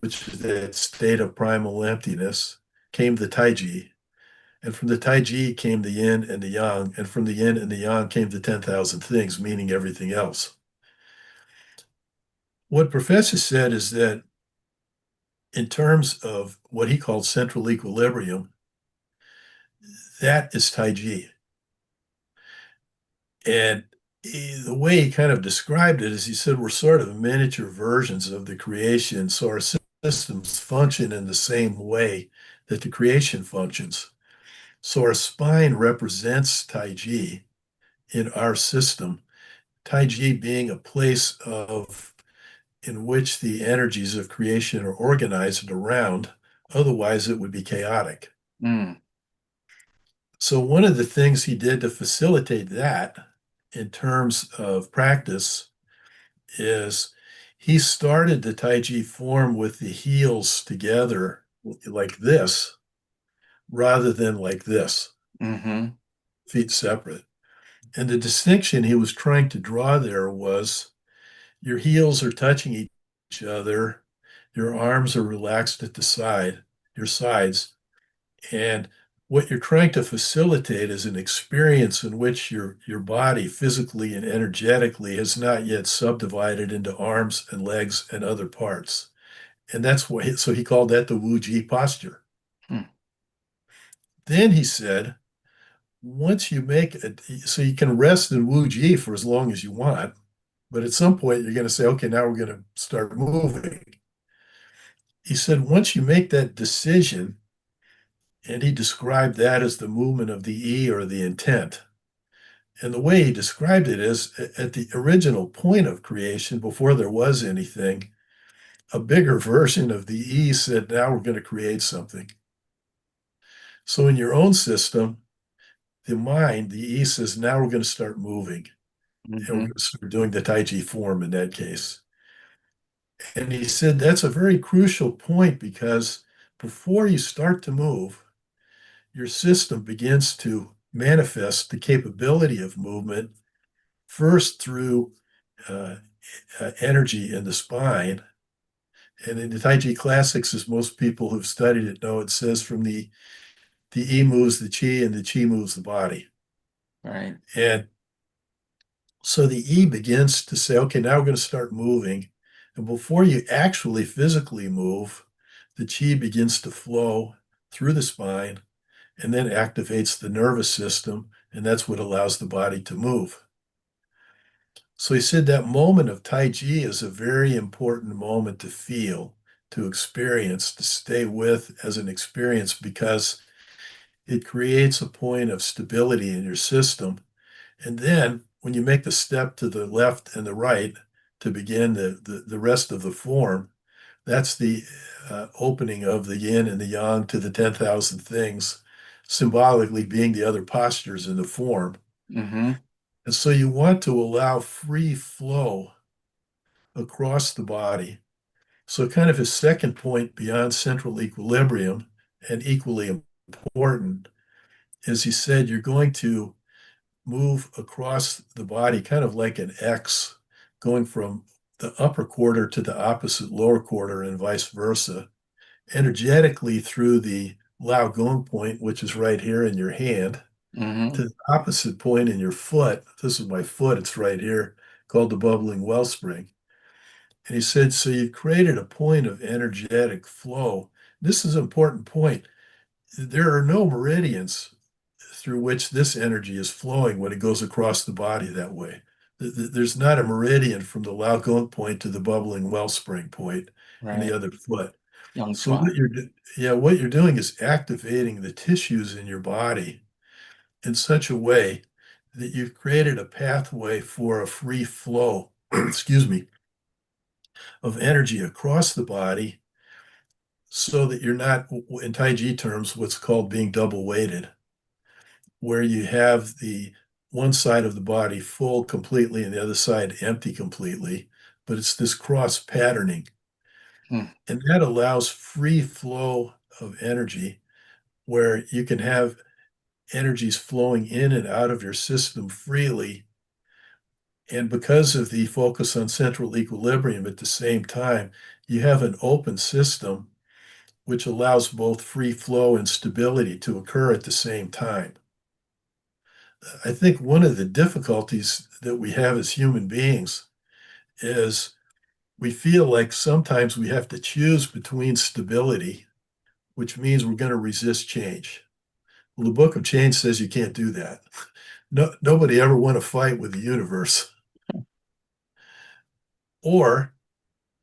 which is that state of primal emptiness, came the Taiji. And from the Taiji came the yin and the yang. And from the yin and the yang came the 10,000 things, meaning everything else. What Professor said is that in terms of what he called central equilibrium, that is Taiji. And the way he kind of described it is he said we're sort of miniature versions of the creation. So our systems function in the same way that the creation functions. So our spine represents Tai Chi in our system. Tai Chi being a place of in which the energies of creation are organized around. Otherwise, it would be chaotic. Mm, So one of the things he did to facilitate that in terms of practice is he started the Tai Chi form with the heels together like this rather than like this, hmm feet separate. And the distinction he was trying to draw there was your heels are touching each other, your arms are relaxed at the side, your sides, and what you're trying to facilitate is an experience in which your body physically and energetically has not yet subdivided into arms and legs and other parts. And that's why, so he called that the Wu Ji posture. hmm, Then he said, once you make it, so you can rest in Wu Ji for as long as you want, but at some point you're going to say, okay, now we're going to start moving. He said, once you make that decision, and he described that as the movement of the E or the intent. And the way he described it is at the original point of creation, before there was anything, a bigger version of the E said, now we're going to create something. So in your own system, the mind, the E says, now we're going to start moving. And we're hmm going to start doing the Tai Chi form in that case. And he said that's a very crucial point because before you start to move, your system begins to manifest the capability of movement first through uh, energy in the spine. And in the Tai Chi classics, as most people who've studied it know, it says from the E moves the Chi and the Chi moves the body. Right. And so the E begins to say, okay, now we're going to start moving. And before you actually physically move, the Chi begins to flow through the spine and then activates the nervous system. And that's what allows the body to move. So he said that moment of Tai Chi is a very important moment to feel, to experience, to stay with as an experience because it creates a point of stability in your system. And then when you make the step to the left and the right to begin the rest of the form, that's the opening of the yin and the yang to the 10,000 things, symbolically being the other postures in the form. Mm-hmm. And so you want to allow free flow across the body. So, kind of his second point beyond central equilibrium, and equally important, is he said you're going to move across the body kind of like an X, going from the upper quarter to the opposite lower quarter and vice versa, energetically through the Lao Gong point, which is right here in your hand, Mm-hmm. to the opposite point in your foot. This is my foot, it's right here, called the bubbling wellspring. And he said, so you've created a point of energetic flow. This is an important point. There are no meridians through which this energy is flowing when it goes across the body that way. There's not a meridian from the Lao Gong point to the bubbling wellspring point in the Right. other foot. Young So Chuan. what you're doing is activating the tissues in your body in such a way that you've created a pathway for a free flow, excuse me, of energy across the body so that you're not, in Tai Chi terms, what's called being double weighted, where you have the one side of the body full completely and the other side empty completely. But it's this cross patterning. Hmm. And that allows free flow of energy where you can have energies flowing in and out of your system freely. And because of the focus on central equilibrium at the same time, you have an open system which allows both free flow and stability to occur at the same time. I think one of the difficulties that we have as human beings is we feel like sometimes we have to choose between stability, which means we're going to resist change. Well, the book of change says you can't do that. No, nobody ever won a fight with the universe. Or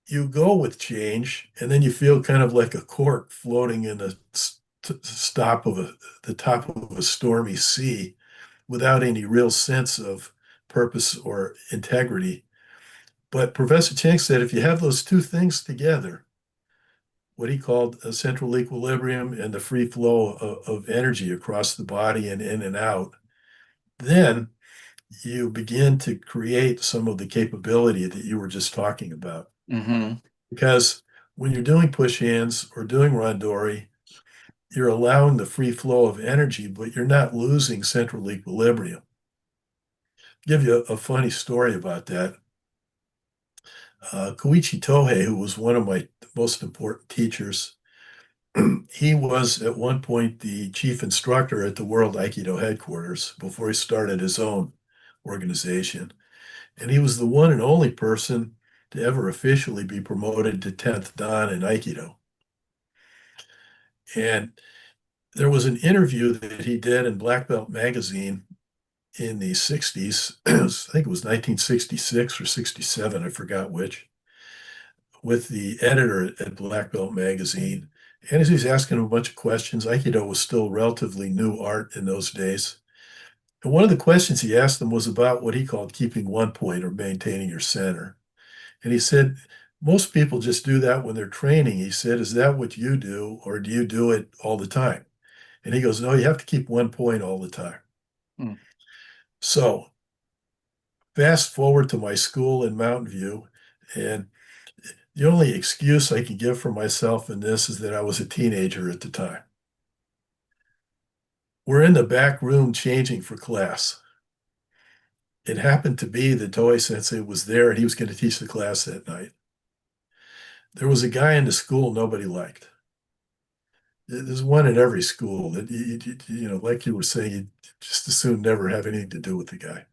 you go with change and then you feel kind of like a cork floating in the the top of a stormy sea without any real sense of purpose or integrity. But Professor Chang said if you have those two things together, what he called a central equilibrium and the free flow of energy across the body and in and out, then you begin to create some of the capability that you were just talking about. Mm-hmm. Because when you're doing push hands or doing randori, you're allowing the free flow of energy, but you're not losing central equilibrium. I'll give you a funny story about that. Koichi Tohei, who was one of my most important teachers, he was at one point the chief instructor at the World Aikido headquarters before he started his own organization. And he was the one and only person to ever officially be promoted to 10th Dan in Aikido. And there was an interview that he did in Black Belt magazine in the 60s. I think it was 1966 or 67, I forgot which, with the editor at Black Belt magazine. And as he's asking him a bunch of questions, Aikido was still relatively new art in those days. And one of the questions he asked him was about what he called keeping one point or maintaining your center. And he said, most people just do that when they're training. He said, is that what you do, or do you do it all the time? And he goes, no, you have to keep one point all the time. Hmm. So fast forward to my school in Mountain View, and the only excuse I can give for myself in this is that I was a teenager at the time. We're in the back room changing for class. It happened to be that Toei Sensei was there and he was going to teach the class that night. There was a guy in the school nobody liked. There's one at every school that, like you were saying, you just as soon never have anything to do with the guy.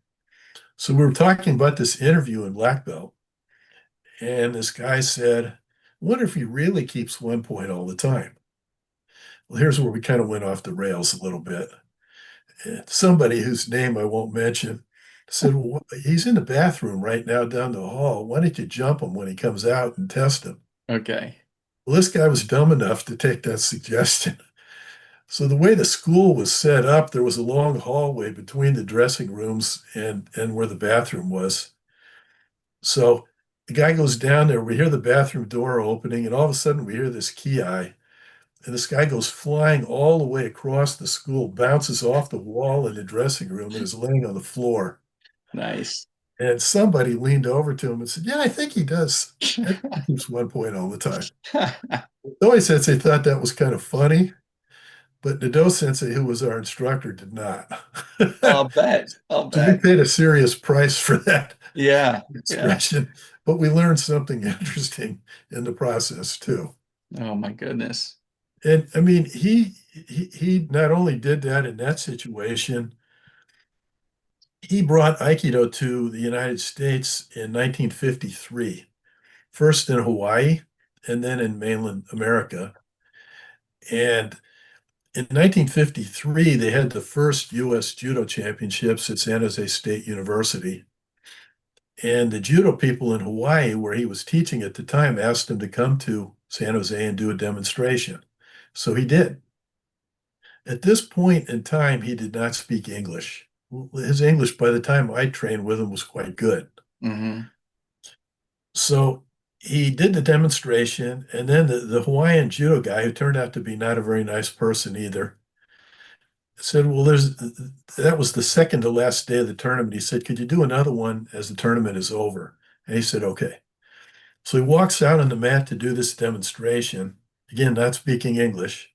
So we were talking about this interview in Black Belt, and this guy said, I wonder if he really keeps one point all the time. Well, here's where we kind of went off the rails a little bit. And somebody whose name I won't mention said, well, he's in the bathroom right now down the hall. Why don't you jump him when he comes out and test him? Okay. Well, this guy was dumb enough to take that suggestion. So the way the school was set up, there was a long hallway between the dressing rooms and where the bathroom was. So the guy goes down there, we hear the bathroom door opening, and all of a sudden we hear this key eye. And this guy goes flying all the way across the school, bounces off the wall in the dressing room, and is laying on the floor. Nice. And somebody leaned over to him and said, "Yeah, I think he does. I think he keeps 1 point all the time." Doi Sensei thought that was kind of funny, but Nado Sensei, who was our instructor, did not. I'll bet. I'll So we bet. paid a serious price for that Yeah. Yeah. expression, but we learned something interesting in the process too. Oh my goodness. And I mean, he not only did that in that situation, he brought Aikido to the United States in 1953, first in Hawaii and then in mainland America. And in 1953, they had the first U.S. Judo Championships at San Jose State University. And the judo people in Hawaii, where he was teaching at the time, asked him to come to San Jose and do a demonstration. So he did. At this point in time, he did not speak English. His English, by the time I trained with him, was quite good. Hmm. So he did the demonstration, and then the Hawaiian judo guy, who turned out to be not a very nice person either, said, "Well, that was the second to last day of the tournament." He said, "Could you do another one as the tournament is over?" And he said, "Okay." So he walks out on the mat to do this demonstration, again, not speaking English.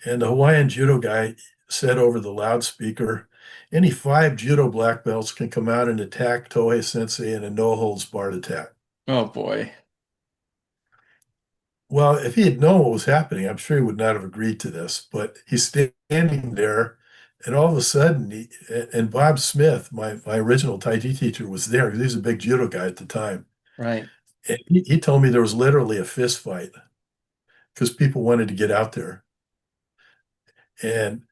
And the Hawaiian judo guy said over the loudspeaker, "Any 5 judo black belts can come out and attack Tohei Sensei in a no holds barred attack." Oh boy. Well, if he had known what was happening, I'm sure he would not have agreed to this. But he's standing there, and all of a sudden, and Bob Smith, my original Tai Chi teacher, was there. He was a big judo guy at the time. Right. And he told me there was literally a fist fight because people wanted to get out there. And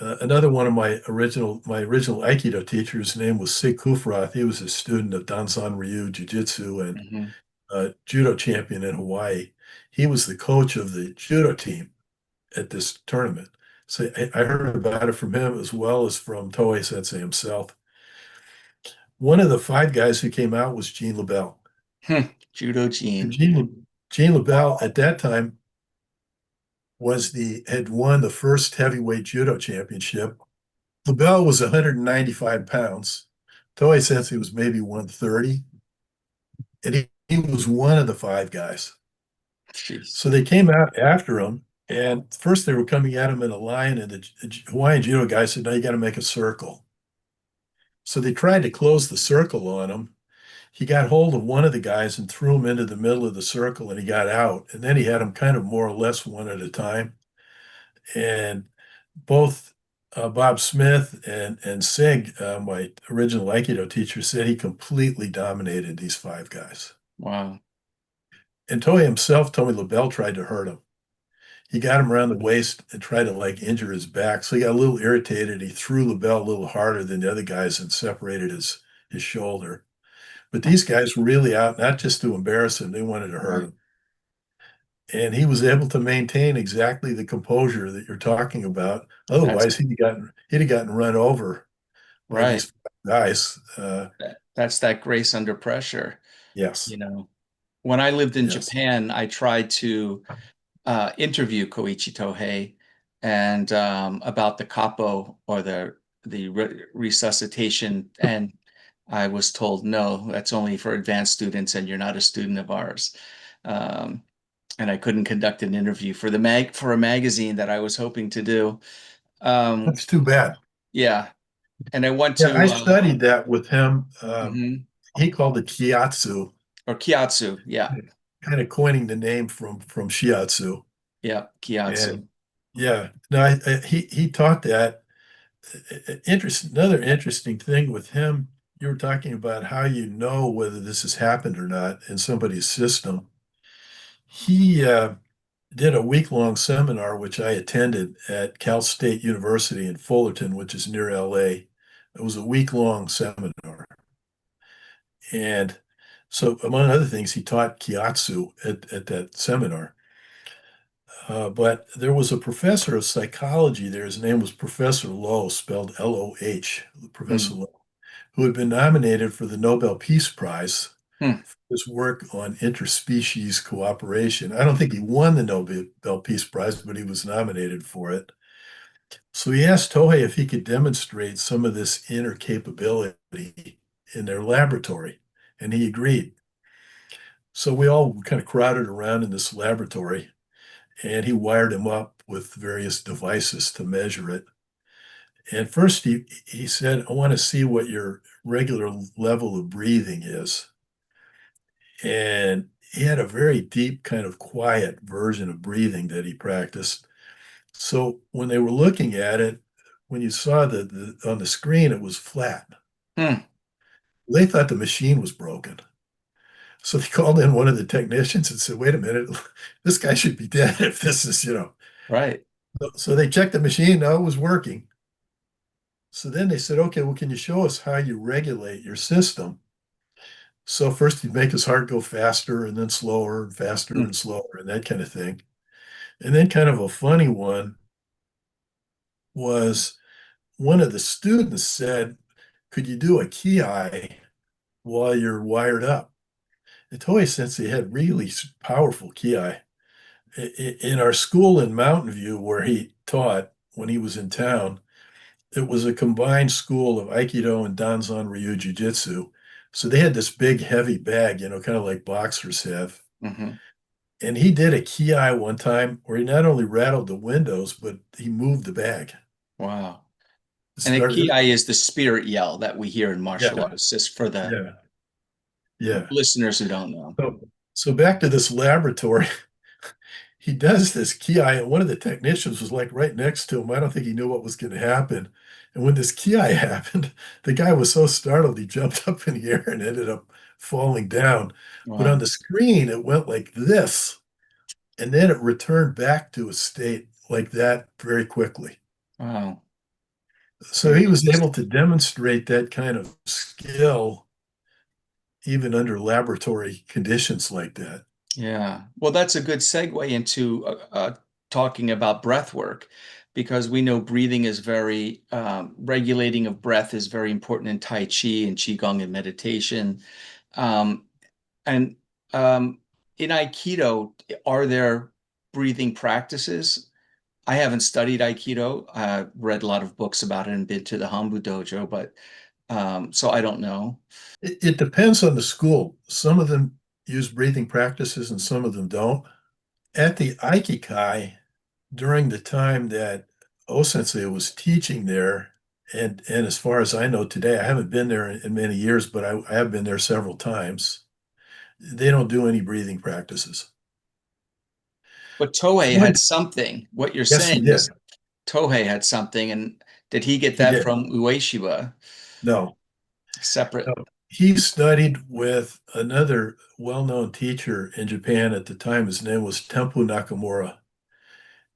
another one of my original Aikido teachers, his name was Sig Kufroth. He was a student of Danzan Ryu Jiu-Jitsu and Hmm. judo champion in Hawaii. He was the coach of the judo team at this tournament. So I heard about it from him as well as from Toei Sensei himself. One of the 5 guys who came out was Gene LaBelle. Judo And gene. Gene LaBelle at that time had won the first heavyweight judo championship. LaBelle was 195 pounds. Toei Sensei was maybe 130. And he was one of the 5 guys. Jeez. So they came out after him. And first they were coming at him in a line, and the Hawaiian judo guy said, "No, you got to make a circle." So they tried to close the circle on him. He got hold of one of the guys and threw him into the middle of the circle, and he got out. And then he had him kind of more or less one at a time. And both Bob Smith and Sig, my original Aikido teacher, said he completely dominated these 5 guys. Wow. And Toei himself told me LaBelle tried to hurt him. He got him around the waist and tried to like injure his back. So he got a little irritated. He threw LaBelle a little harder than the other guys and separated his shoulder. But these guys were really out not just to embarrass him, they wanted to hurt Right. him. And he was able to maintain exactly the composure that you're talking about. That's Otherwise, he'd have gotten run over by right. these guys. That's that grace under pressure. Yes, You know, when I lived in yes. Japan, I tried to interview Koichi Tohei and about the capo or the resuscitation, and I was told no, that's only for advanced students, and you're not a student of ours. Um, and I couldn't conduct an interview for the for a magazine that I was hoping to do. Um, That's too bad. yeah, and I went Yeah, I to studied that with him. mhm. He called it Kiatsu, Or Kiatsu, yeah, kind of coining the name from Shiatsu. yeah, Kiatsu. And yeah, no, he taught that. Another interesting thing with him, you were talking about how you know whether this has happened or not in somebody's system. He did a week-long seminar, which I attended at Cal State University in Fullerton, which is near LA. It was a week-long seminar. And so, among other things, he taught Kiatsu at that seminar. But there was a professor of psychology there. His name was Professor Lowe, spelled Loh, Professor Hmm. Lowe, who had been nominated for the Nobel Peace Prize Hmm. for his work on interspecies cooperation. I don't think he won the Nobel Peace Prize, but he was nominated for it. So he asked Tohei if he could demonstrate some of this inner capability in their laboratory, and he agreed. So we all kind of crowded around in this laboratory, and he wired him up with various devices to measure it. And first, he said, I want to see what your regular level of breathing is. And he had a very deep, kind of quiet version of breathing that he practiced. So when they were looking at it, when you saw on the screen, it was flat. Hmm. They thought the machine was broken. So they called in one of the technicians and said, wait a minute, this guy should be dead if this is. Right. So they checked the machine. No, it was working. So then they said, okay, well, can you show us how you regulate your system? So first he'd make his heart go faster and then slower and faster Hmm. and slower and that kind of thing. And then kind of a funny one was one of the students said, could you do a ki while you're wired up? And Toei Sensei had really powerful ki. In our school in Mountain View, where he taught when he was in town, it was a combined school of Aikido and Danzan Ryu Jiu-Jitsu. So they had this big, heavy bag, kind of like boxers have. Hmm. And he did a ki one time where he not only rattled the windows, but he moved the bag. Wow. It And a ki started, is the spirit yell that we hear in martial yeah, arts, just for the yeah, yeah. listeners who don't know. So back to this laboratory. He does this ki, and one of the technicians was like right next to him. I don't think he knew what was going to happen. And when this ki happened, the guy was so startled he jumped up in the air and ended up falling down. But on Wow. the screen, it went like this, and then it returned back to a state like that very quickly. Wow. So Very he was able interesting. to demonstrate that kind of skill even under laboratory conditions like that. Yeah. Well, that's a good segue into talking about breath work, because we know breathing is very, regulating of breath is very important in Tai Chi and Qigong and meditation. Um, and in Aikido, are there breathing practices? I haven't studied Aikido. Read a lot of books about it and been to the Hambu dojo, but so I don't know. It depends on the school. Some of them use breathing practices and some of them don't. At the Aikikai, during the time that O-sensei was teaching there, and as far as I know today, I haven't been there in many years, but I have been there several times. They don't do any breathing practices. But Tohei Boy, had something. What you're yes, he saying did. is Tohei had something, and did he get He that did. from Ueshiba? No, Separate. no. He studied with another well-known teacher in Japan at the time. His name was Tempu Nakamura.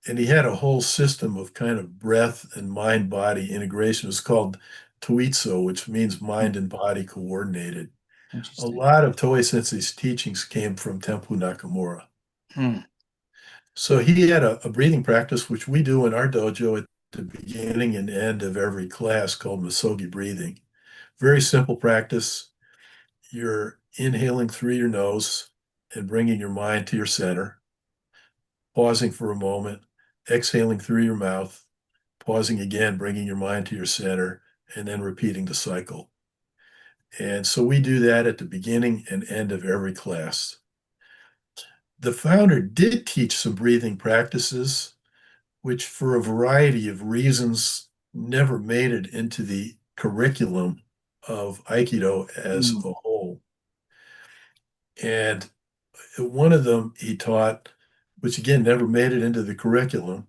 And he had a whole system of kind of breath and mind body integration. It was called Tuitsu, which means Hmm. mind and body coordinated. A Interesting. lot of Toei Sensei's teachings came from Tempu Nakamura. Hmm. So he had a breathing practice, which we do in our dojo at the beginning and end of every class called Masogi breathing. Very simple practice. You're inhaling through your nose and bringing your mind to your center, pausing for a moment, exhaling through your mouth, pausing again, bringing your mind to your center, and then repeating the cycle. And so we do that at the beginning and end of every class. The founder did teach some breathing practices, which, for a variety of reasons, never made it into the curriculum of Aikido as Hmm. a whole. And one of them he taught, which again never made it into the curriculum.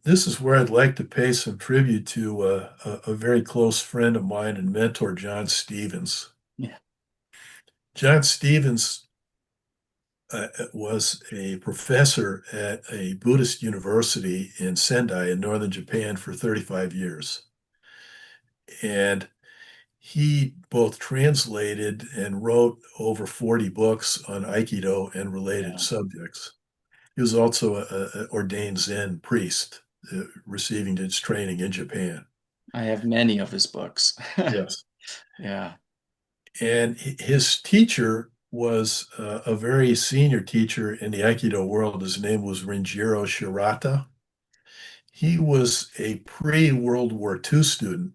This is where I'd like to pay some tribute to a very close friend of mine and mentor, John Stevens. Yeah. John Stevens was a professor at a Buddhist university in Sendai in northern Japan for 35 years. And he both translated and wrote over 40 books on Aikido and related Yeah. subjects. He was also a ordained Zen priest, receiving his training in Japan. I have many of his books. Yes. Yeah. And his teacher was a very senior teacher in the Aikido world. His name was Renjiro Shirata. He was a pre-World War II student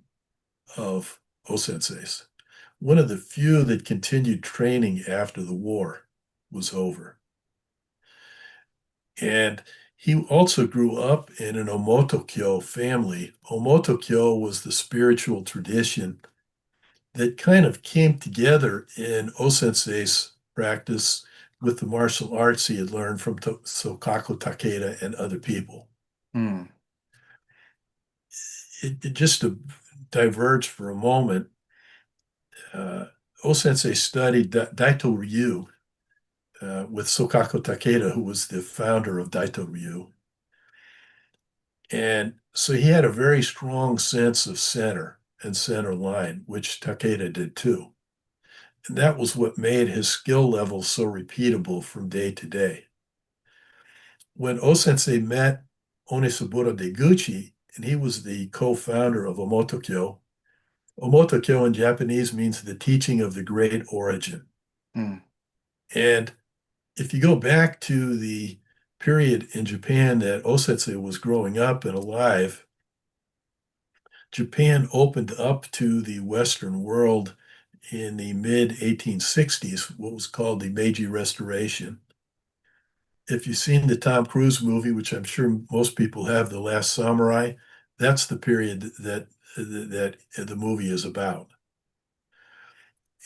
of O-sensei's, one of the few that continued training after the war was over. And he also grew up in an Omotokyo family. Omotokyo was the spiritual tradition that kind of came together in O-sensei's practice with the martial arts he had learned from Sokaku Takeda and other people. Mm. Just to diverge for a moment, O-sensei studied Daito Ryu with Sokaku Takeda, who was the founder of Daito Ryu. And so he had a very strong sense of center and center line, which Takeda did too. And that was what made his skill level so repeatable from day to day. When O-sensei met Onisaburo Deguchi, and he was the co-founder of Omotokyo, Omotokyo in Japanese means the teaching of the great origin. Mm. And if you go back to the period in Japan that O-sensei was growing up and alive, Japan opened up to the Western world in the mid 1860s, what was called the Meiji Restoration. If you've seen the Tom Cruise movie, which I'm sure most people have, The Last Samurai, that's the period that the movie is about.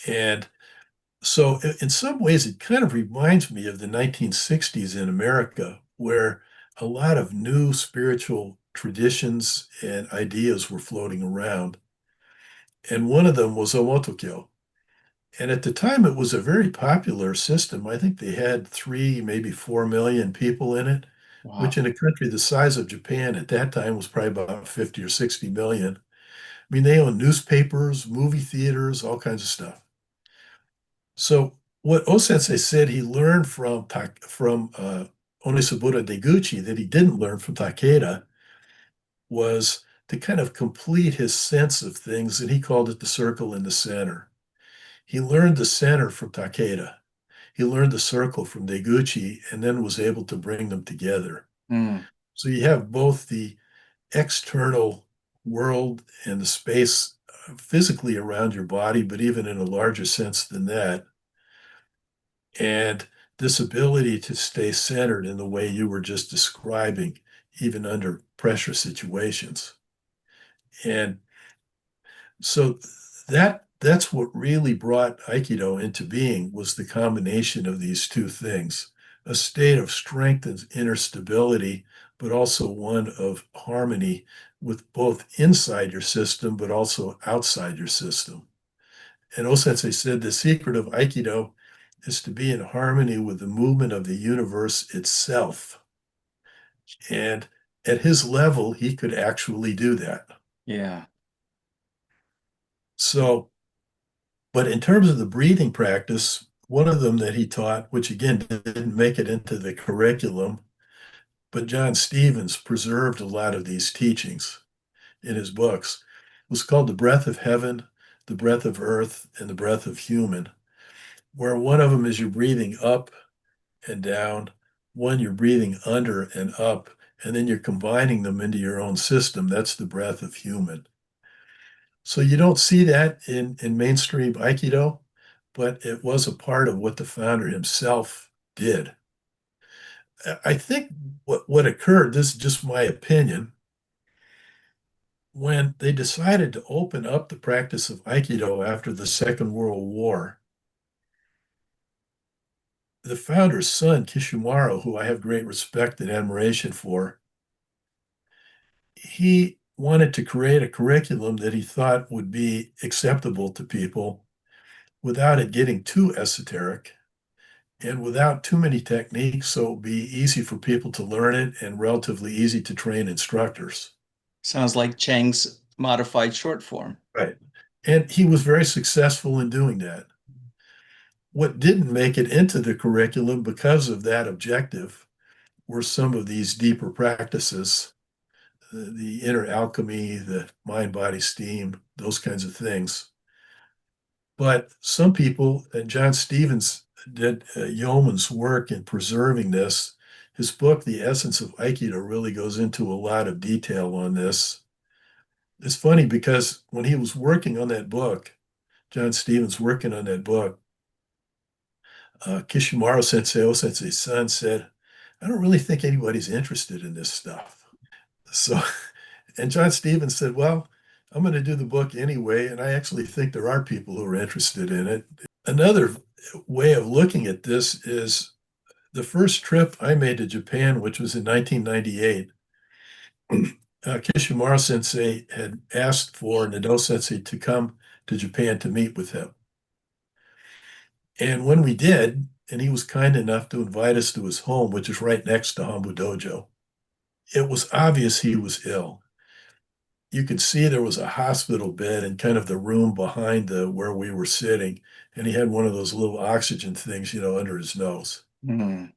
And so in some ways, it kind of reminds me of the 1960s in America, where a lot of new spiritual traditions and ideas were floating around. And one of them was Omotokyo. And at the time, it was a very popular system. I think they had 3, maybe 4 million people in it, which Wow. in a country the size of Japan at that time was probably about 50 or 60 million. I mean, they owned newspapers, movie theaters, all kinds of stuff. So what O-sensei said he learned from Onisaburo Deguchi that he didn't learn from Takeda was to kind of complete his sense of things, and he called it the circle in the center. He learned the center from Takeda. He learned the circle from Deguchi and then was able to bring them together. Mm. So you have both the external world and the space physically around your body, but even in a larger sense than that. And this ability to stay centered in the way you were just describing, even under pressure situations. And so that's what really brought Aikido into being was the combination of these two things, a state of strength and inner stability, but also one of harmony with both inside your system, but also outside your system. And O-sensei said the secret of Aikido is to be in harmony with the movement of the universe itself. And at his level, he could actually do that. Yeah. So, but in terms of the breathing practice, one of them that he taught, which again didn't make it into the curriculum, but John Stevens preserved a lot of these teachings in his books, was called The Breath of Heaven, The Breath of Earth, and The Breath of Human, where one of them is you're breathing up and down, one you're breathing under and up, and then you're combining them into your own system. That's the breath of human. So you don't see that in mainstream Aikido, but it was a part of what the founder himself did. I think what occurred, this is just my opinion, when they decided to open up the practice of Aikido after the Second World War, the founder's son, Kishimaru, who I have great respect and admiration for, he wanted to create a curriculum that he thought would be acceptable to people without it getting too esoteric and without too many techniques, so it would be easy for people to learn it and relatively easy to train instructors. Sounds like Chang's modified short form. Right. And he was very successful in doing that. What didn't make it into the curriculum because of that objective were some of these deeper practices, the inner alchemy, the mind, body, steam, those kinds of things. But some people, and John Stevens did yeoman's work in preserving this. His book, The Essence of Aikido, really goes into a lot of detail on this. It's funny because when he was working on that book, John Stevens working on that book, Kishimaru Sensei, O Sensei's son, said, I don't really think anybody's interested in this stuff. So, and John Stevens said, well, I'm going to do the book anyway. And I actually think there are people who are interested in it. Another way of looking at this is the first trip I made to Japan, which was in 1998. Kishimaru Sensei had asked for Nado Sensei to come to Japan to meet with him. And when we did, and he was kind enough to invite us to his home, which is right next to Hambu Dojo, it was obvious he was ill. You could see there was a hospital bed in kind of the room behind where we were sitting, and he had one of those little oxygen things, under his nose. Mm.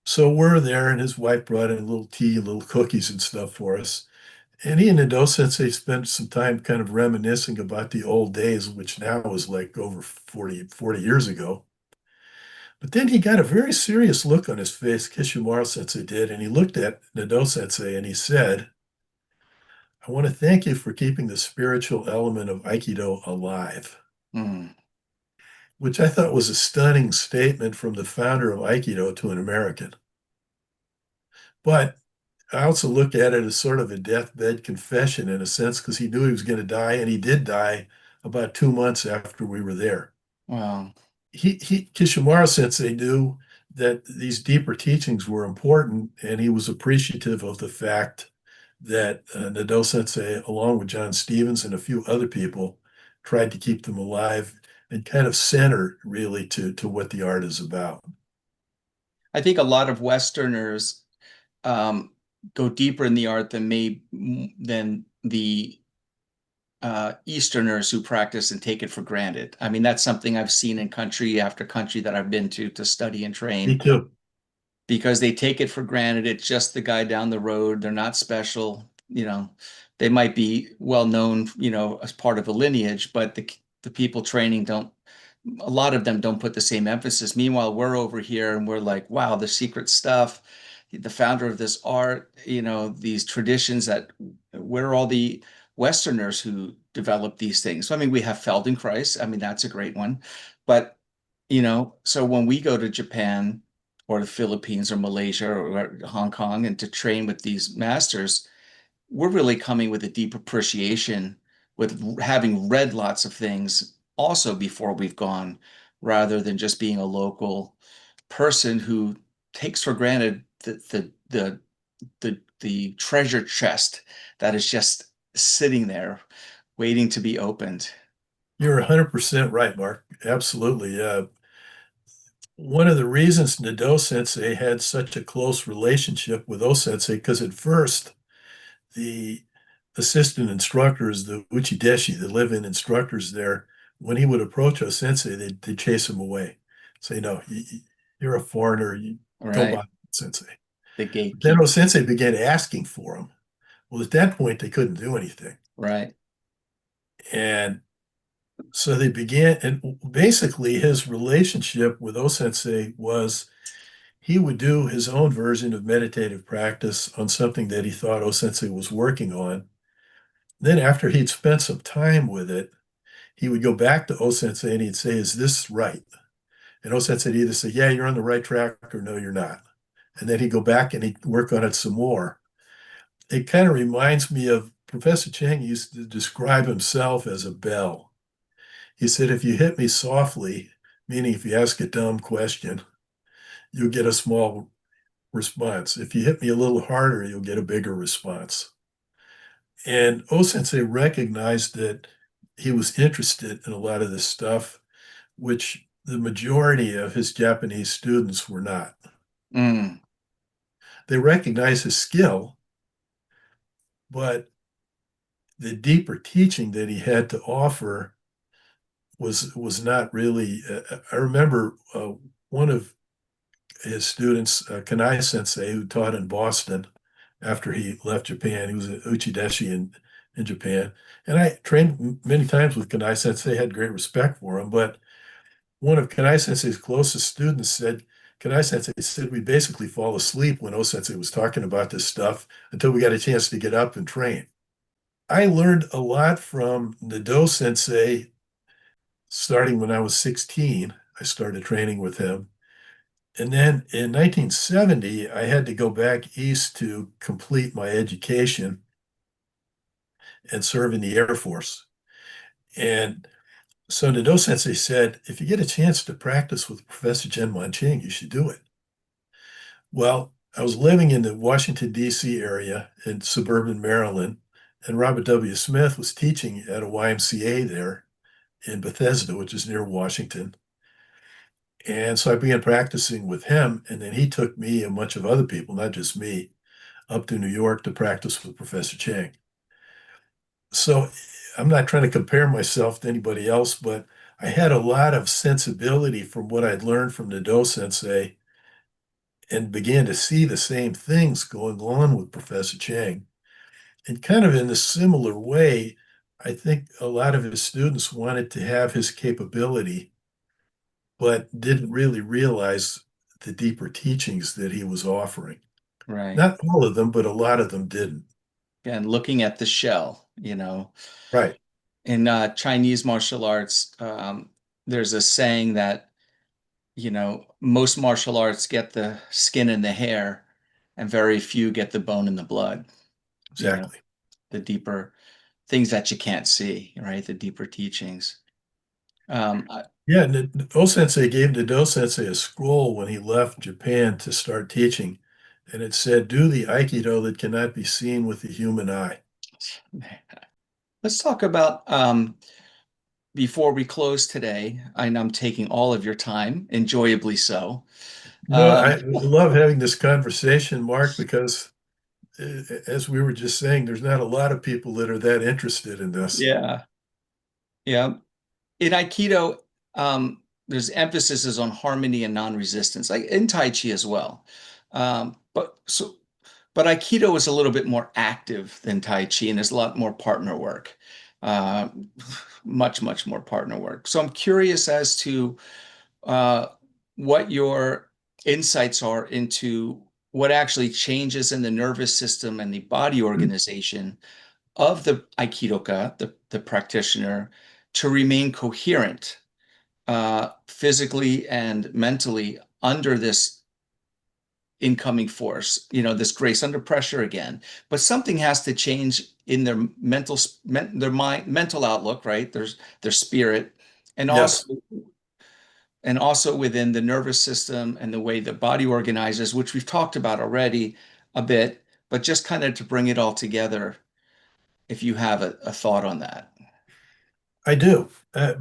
So we're there, and his wife brought in a little tea, little cookies and stuff for us. And he and Nado Sensei spent some time kind of reminiscing about the old days, which now was like over 40 years ago. But then he got a very serious look on his face, Kishimaru Sensei did, and he looked at Nado Sensei and he said, I want to thank you for keeping the spiritual element of Aikido alive, Mm. which I thought was a stunning statement from the founder of Aikido to an American. But I also look at it as sort of a deathbed confession in a sense, because he knew he was going to die, and he did die about 2 months after we were there. Wow. Kishimaru Sensei knew that these deeper teachings were important, and he was appreciative of the fact that Nado Sensei, along with John Stevens and a few other people, tried to keep them alive and kind of center really to what the art is about. I think a lot of Westerners um, go deeper in the art than the Easterners who practice and take it for granted. I mean, that's something I've seen in country after country that I've been to study and Me train, too. because they take it for granted. It's just the guy down the road. They're not special. They might be well known, as part of a lineage, but the people training don't. A lot of them don't put the same emphasis. Meanwhile, we're over here and we're like, wow, the secret stuff, the founder of this art, these traditions that we're all the Westerners who developed these things. So, I mean, we have Feldenkrais. I mean, that's a great one. But, so when we go to Japan or the Philippines or Malaysia or Hong Kong and to train with these masters, we're really coming with a deep appreciation, with having read lots of things also before we've gone, rather than just being a local person who takes for granted the treasure chest that is just sitting there waiting to be opened. You're 100% right, Mark. Absolutely. One of the reasons Nado Sensei had such a close relationship with O Sensei, because at first the assistant instructors, the uchideshi, the live-in instructors there, when he would approach O Sensei, they'd chase him away. Say, no, you're a foreigner. You don't Right. bother Sensei. The But then O gatekeeper. Sensei began asking for him. Well, at that point, they couldn't do anything. Right. And so they began, and basically his relationship with O Sensei was he would do his own version of meditative practice on something that he thought O Sensei was working on. Then, after he'd spent some time with it, he would go back to O Sensei and he'd say, is this right? And O Sensei would either say, yeah, you're on the right track, or no, you're not. And then he'd go back and he'd work on it some more. It kind of reminds me of Professor Chang used to describe himself as a bell. He said, if you hit me softly, meaning if you ask a dumb question, you'll get a small response. If you hit me a little harder, you'll get a bigger response. And O Sensei recognized that he was interested in a lot of this stuff, which the majority of his Japanese students were not. Mm. They recognized his skill, but the deeper teaching that he had to offer was not really. I remember one of his students, Kanai Sensei, who taught in Boston after he left Japan. He was an Uchideshi in Japan. And I trained many times with Kanai Sensei, had great respect for him. But one of Kanai Sensei's closest students said, Kanai Sensei said we basically fall asleep when O Sensei was talking about this stuff until we got a chance to get up and train. I learned a lot from Nado Sensei starting when I was 16. I started training with him. And then in 1970, I had to go back east to complete my education and serve in the Air Force. And so Nado Sensei said, if you get a chance to practice with Professor Chen Manqing, you should do it. Well, I was living in the Washington, D.C. area in suburban Maryland, and Robert W. Smith was teaching at a YMCA there in Bethesda, which is near Washington. And so I began practicing with him, and then he took me and a bunch of other people, not just me, up to New York to practice with Professor Chang. So I'm not trying to compare myself to anybody else, but I had a lot of sensibility from what I'd learned from the Do Sensei and began to see the same things going on with Professor Chang. And kind of in a similar way, I think a lot of his students wanted to have his capability, but didn't really realize the deeper teachings that he was offering. Right. Not all of them, but a lot of them didn't. And looking at the shell, Right. in Chinese martial arts, there's a saying that, most martial arts get the skin and the hair, and very few get the bone and the blood, you know, Exactly. the deeper things that you can't see, right? The deeper teachings. I, Yeah, O Sensei gave Nado Sensei a scroll when he left Japan to start teaching, and it said, "Do the Aikido that cannot be seen with the human eye." let's talk about before we close today. I know I'm taking all of your time, enjoyably so. No, Um, I love having this conversation, Mark, because as we were just saying, there's not a lot of people that are that interested in this. yeah, yeah. In Aikido, there's emphasis is on harmony and non-resistance, like in Tai Chi as well. But Aikido is a little bit more active than Tai Chi, and there's a lot more partner work, uh, much more partner work. So I'm curious as to uh, what your insights are into what actually changes in the nervous system and the body organization of the Aikidoka, the practitioner, to remain coherent physically and mentally under this incoming force, this grace under pressure again. But something has to change in their their mind, mental outlook, right? Their spirit, and Yes, also within the nervous system and the way the body organizes, which we've talked about already a bit, but just kind of to bring it all together, if you have a thought on that. I do,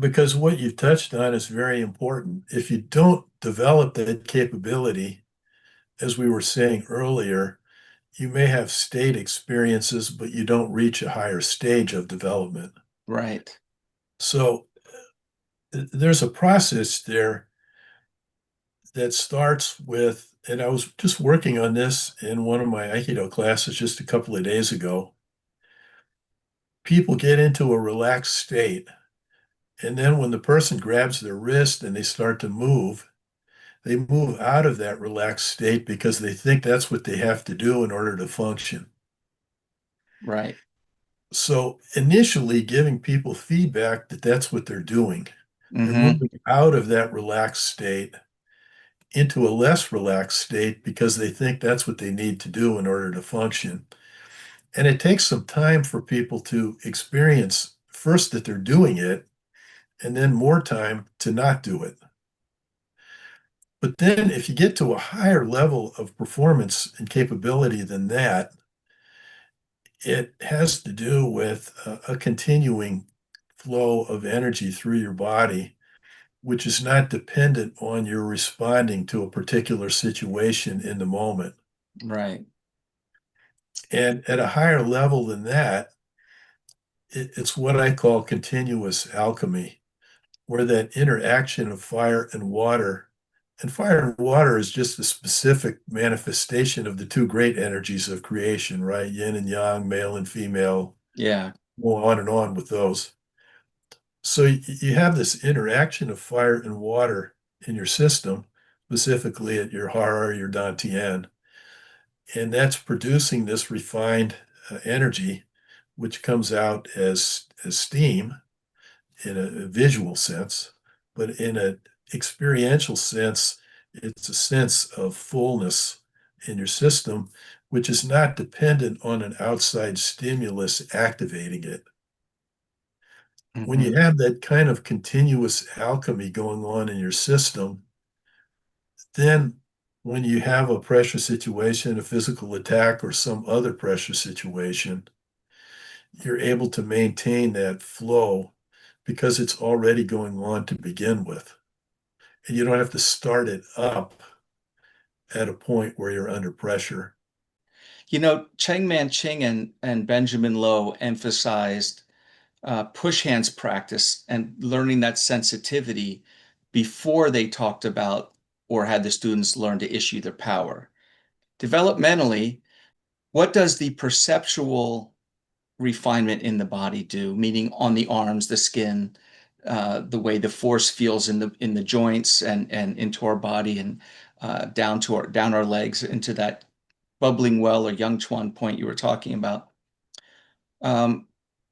because what you've touched on is very important. If you don't develop that capability, as we were saying earlier, you may have state experiences, but you don't reach a higher stage of development. Right. So there's a process there that starts with, and I was just working on this in one of my Aikido classes just a couple of days ago. People get into a relaxed state, and then when the person grabs their wrist and they start to move, they move out of that relaxed state because they think that's what they have to do in order to function. Right. So initially, giving people feedback that that's what they're doing. They're Mm-hmm. moving out of that relaxed state into a less relaxed state because they think that's what they need to do in order to function. And it takes some time for people to experience first that they're doing it, and then more time to not do it. But then, if you get to a higher level of performance and capability than that, it has to do with a continuing flow of energy through your body, which is not dependent on your responding to a particular situation in the moment. Right. And at a higher level than that, it's what I call continuous alchemy, where that interaction of fire and water And fire and water is just a specific manifestation of the two great energies of creation, right? Yin and yang, male and female, Yeah. go on and on with those. So you have this interaction of fire and water in your system, specifically at your hara, your dantian, and that's producing this refined energy, which comes out as steam in a visual sense, but in an experiential sense, it's a sense of fullness in your system, which is not dependent on an outside stimulus activating it. When you Hmm. have that kind of continuous alchemy going on in your system, then when you have a pressure situation, a physical attack, or some other pressure situation, you're able to maintain that flow because it's already going on to begin with. And you don't have to start it up at a point where you're under pressure. Cheng Man-Ching and Benjamin Low emphasized push hands practice and learning that sensitivity before they talked about or had the students learn to issue their power. Developmentally, what does the perceptual refinement in the body do? Meaning on the arms, the skin, the way the force feels in the joints and into our body and down our legs into that bubbling well or Yang Chuan point you were talking about. Um,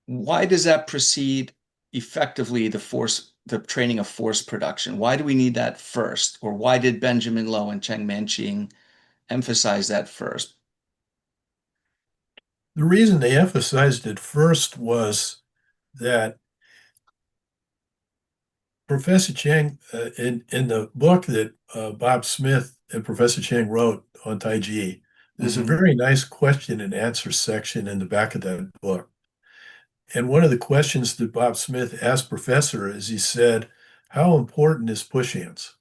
why does that precede effectively the training of force production? Why do we need that first? Or why did Benjamin Low and Cheng Man-Ching emphasize that first? The reason they emphasized it first was that Professor Chang, in the book that Bob Smith and Professor Chang wrote on Tai Chi, there's a Hmm. very nice question and answer section in the back of that book. And one of the questions that Bob Smith asked Professor is he said, how important is push hands?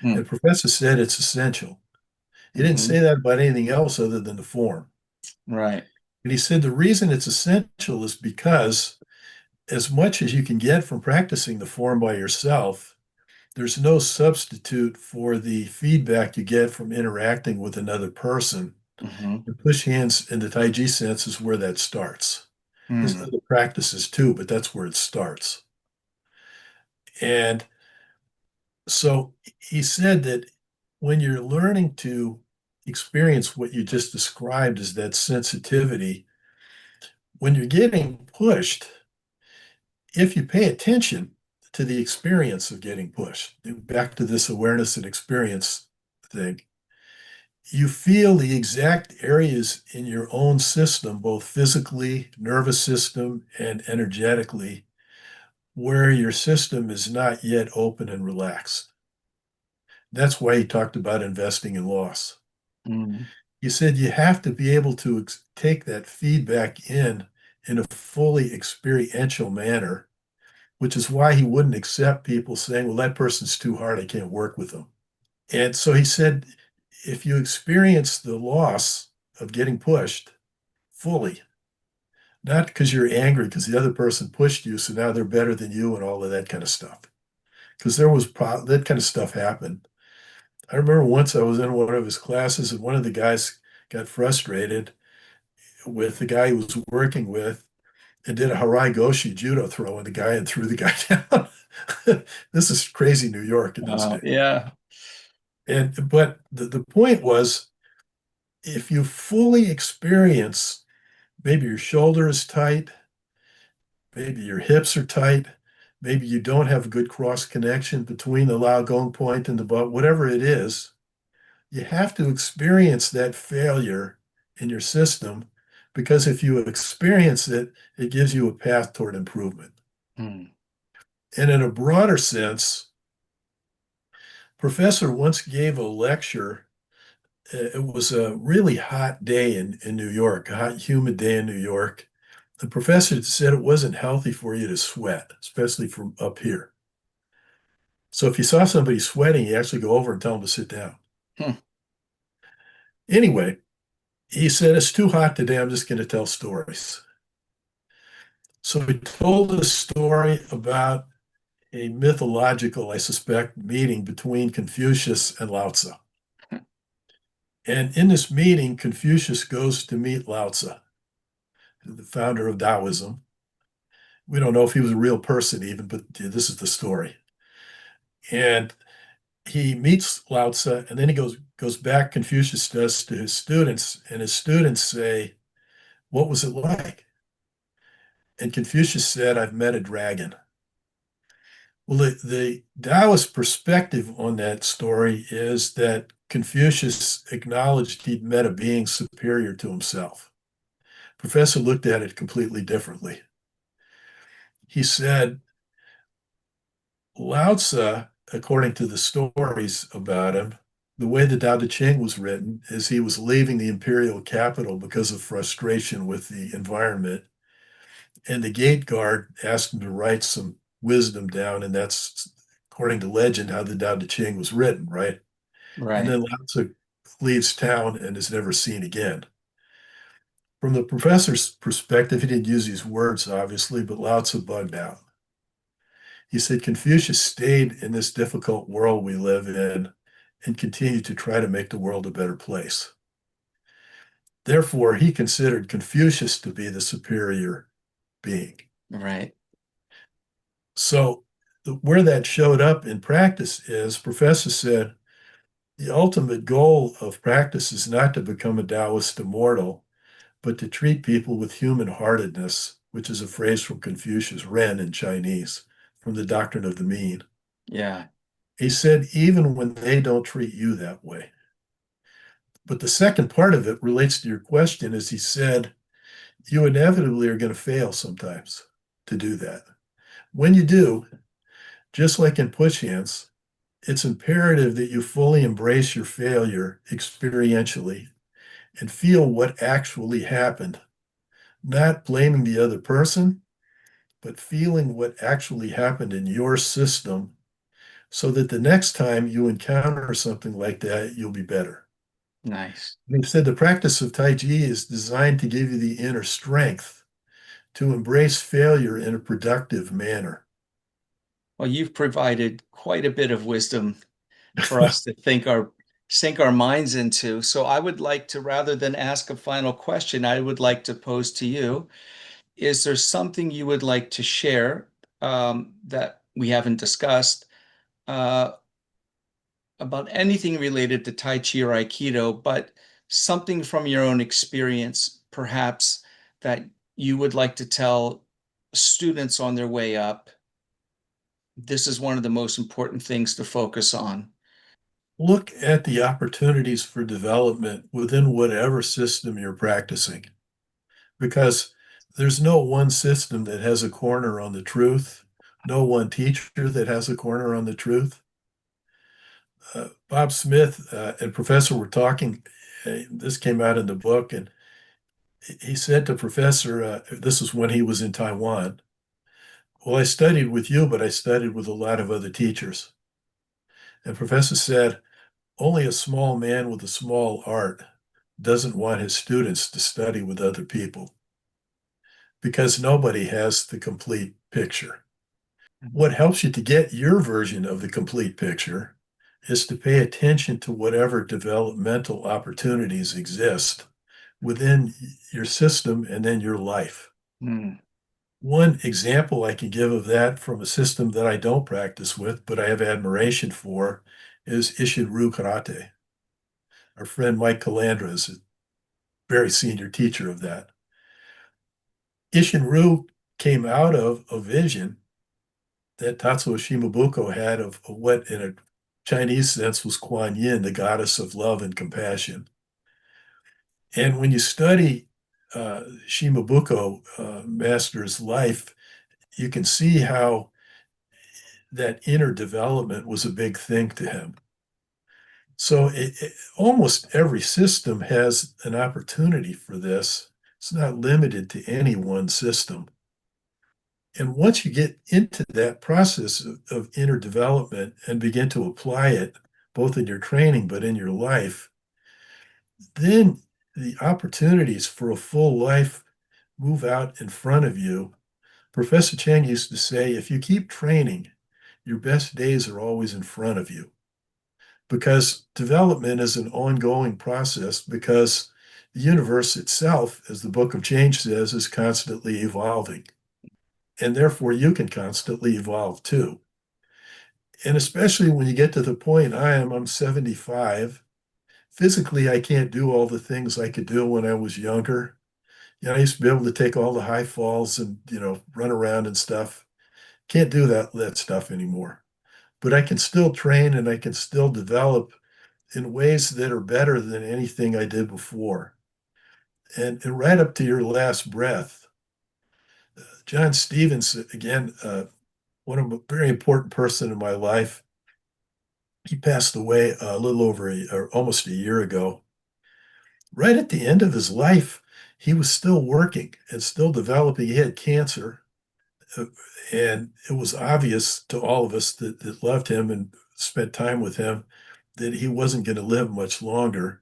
And Professor said it's essential. He didn't Mm-hmm. say that about anything else other than the form. Right. And he said the reason it's essential is because as much as you can get from practicing the form by yourself, there's no substitute for the feedback you get from interacting with another person. Mm-hmm. The push hands in the Tai Chi sense is where that starts. There's Mm. other practices too, but that's where it starts. And so he said that when you're learning to experience what you just described as that sensitivity, when you're getting pushed, if you pay attention to the experience of getting pushed, back to this awareness and experience thing, you feel the exact areas in your own system, both physically, nervous system, and energetically, where your system is not yet open and relaxed. That's why he talked about investing in loss. Mm. He said you have to be able to take that feedback in a fully experiential manner, which is why he wouldn't accept people saying, well, that person's too hard, I can't work with them. And so he said, if you experience the loss of getting pushed fully, not because you're angry because the other person pushed you, so now they're better than you and all of that kind of stuff. Because that kind of stuff happened. I remember once I was in one of his classes and one of the guys got frustrated with the guy he was working with and did a Harai Goshi judo throw on the guy and threw the guy down. This is crazy New York in those days. Yeah. But the point was if you fully experience maybe your shoulder is tight, maybe your hips are tight, maybe you don't have a good cross connection between the Lao Gong point and the butt, whatever it is, you have to experience that failure in your system because if you experience it, it gives you a path toward improvement. Mm. And in a broader sense, Professor once gave a lecture. It was a really hot day in New York, a hot, humid day in New York. The professor said it wasn't healthy for you to sweat, especially from up here. So if you saw somebody sweating, you actually go over and tell them to sit down. Hmm. Anyway, he said, it's too hot today. I'm just going to tell stories. So he told a story about a mythological, I suspect, meeting between Confucius and Lao Tzu. And in this meeting, Confucius goes to meet Lao Tzu, the founder of Taoism. We don't know if he was a real person even, but this is the story. And he meets Lao Tzu, and then he goes back, Confucius does, to his students, and his students say, "What was it like?" And Confucius said, "I've met a dragon." Well, the Taoist perspective on that story is that Confucius acknowledged he'd met a being superior to himself. Professor looked at it completely differently. He said, Lao Tzu, according to the stories about him, the way the Tao Te Ching was written is he was leaving the imperial capital because of frustration with the environment. And the gate guard asked him to write some wisdom down. And that's, according to legend, how the Tao Te Ching was written, right? And Right. then Lao Tzu leaves town and is never seen again. From the professor's perspective, he didn't use these words, obviously, but Lao Tzu bugged out. He said Confucius stayed in this difficult world we live in and continued to try to make the world a better place. Therefore, he considered Confucius to be the superior being. Right. So, where that showed up in practice is Professor said the ultimate goal of practice is not to become a Taoist immortal, but to treat people with human heartedness, which is a phrase from Confucius, Ren in Chinese, from the Doctrine of the Mean. Yeah. He said, even when they don't treat you that way. But the second part of it relates to your question, is he said, you inevitably are going to fail sometimes to do that. When you do, just like in push hands, it's imperative that you fully embrace your failure experientially and feel what actually happened, not blaming the other person, but feeling what actually happened in your system so that the next time you encounter something like that, you'll be better. Nice. He said the practice of Tai Chi is designed to give you the inner strength to embrace failure in a productive manner. Well, you've provided quite a bit of wisdom for us to sink our minds into. So I would like to, rather than ask a final question, I would like to pose to you, is there something you would like to share that we haven't discussed uh, about anything related to Tai Chi or Aikido, but something from your own experience, perhaps, that you would like to tell students on their way up? This is one of the most important things to focus on. Look at the opportunities for development within whatever system you're practicing, because there's no one system that has a corner on the truth, no one teacher that has a corner on the truth. Bob Smith and Professor were talking. This came out in the book, and he said to Professor, this was when he was in Taiwan, well, I studied with you, but I studied with a lot of other teachers. And Professor said, only a small man with a small art doesn't want his students to study with other people because nobody has the complete picture. What helps you to get your version of the complete picture is to pay attention to whatever developmental opportunities exist within your system and then your life. Mm. One example I can give of that from a system that I don't practice with, but I have admiration for, is Ishinryu Karate. Our friend Mike Calandra is a very senior teacher of that. Ishinryu came out of a vision that Tatsuo Shimabuko had of what, in a Chinese sense, was Kuan Yin, the goddess of love and compassion. And when you study Shimabuko master's life, you can see how that inner development was a big thing to him. So almost every system has an opportunity for this. It's not limited to any one system. And once you get into that process of inner development and begin to apply it, both in your training but in your life, then the opportunities for a full life move out in front of you. Professor Chang used to say, if you keep training, your best days are always in front of you because development is an ongoing process because the universe itself, as the Book of Change says, is constantly evolving. And therefore, you can constantly evolve too. And especially when you get to the point I'm 75. Physically, I can't do all the things I could do when I was younger. I used to be able to take all the high falls and, run around and stuff. Can't do that stuff anymore. But I can still train and I can still develop in ways that are better than anything I did before. And right up to your last breath. John Stevens, again, one of a very important person in my life. He passed away a little over or almost a year ago. Right at the end of his life, he was still working and still developing. He had cancer, uh, and it was obvious to all of us that loved him and spent time with him that he wasn't going to live much longer.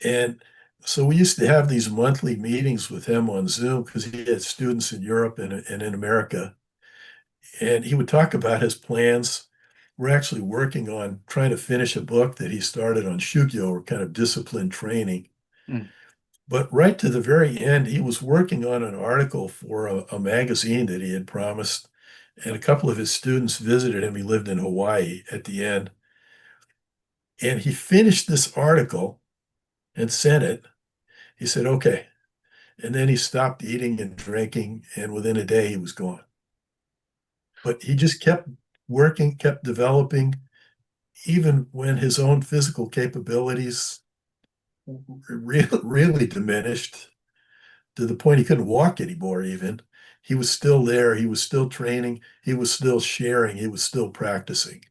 And so we used to have these monthly meetings with him on Zoom because he had students in Europe and in America. And he would talk about his plans. We're actually working on trying to finish a book that he started on Shugyo, or kind of discipline training. Mm. But right to the very end, he was working on an article for a magazine that he had promised. And a couple of his students visited him. He lived in Hawaii at the end. And he finished this article and sent it. He said, okay. And then he stopped eating and drinking. And within a day, he was gone. But he just kept working, kept developing, even when his own physical capabilities really diminished to the point he couldn't walk anymore, even. He was still there. He was still training. He was still sharing. He was still practicing.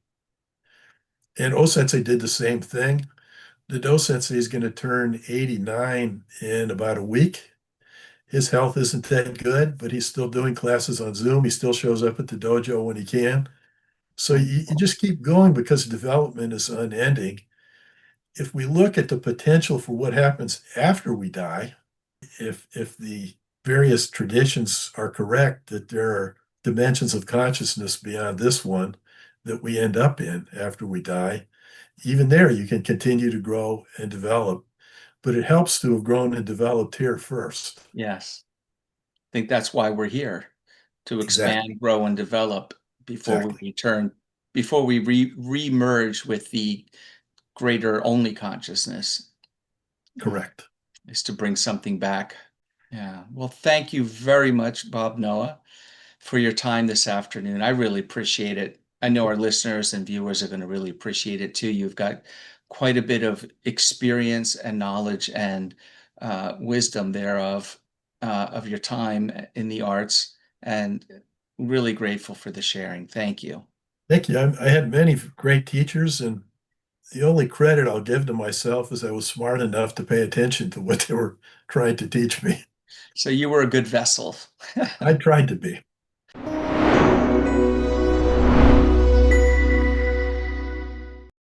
And Osensei did the same thing. The Osensei is going to turn 89 in about a week. His health isn't that good, but he's still doing classes on Zoom. He still shows up at the dojo when he can. So you Wonderful. just keep going because development is unending. If we look at the potential for what happens after we die, if the various traditions are correct, that there are dimensions of consciousness beyond this one that we end up in after we die, even there you can continue to grow and develop. But it helps to have grown and developed here first. Yes. I think that's why we're here, to Exactly. expand, grow, and develop before we Exactly. return, before we re-merge with the greater only consciousness. Yeah, Correct. is to bring something back. Yeah. Well, thank you very much, Bob Noah, for your time this afternoon. I really appreciate it. I know our listeners and viewers are going to really appreciate it too. You've got quite a bit of experience and knowledge and wisdom thereof of your time in the arts, and really grateful for the sharing. Thank you. Thank you. I had many great teachers, and the only credit I'll give to myself is I was smart enough to pay attention to what they were trying to teach me. So you were a good vessel. I tried to be.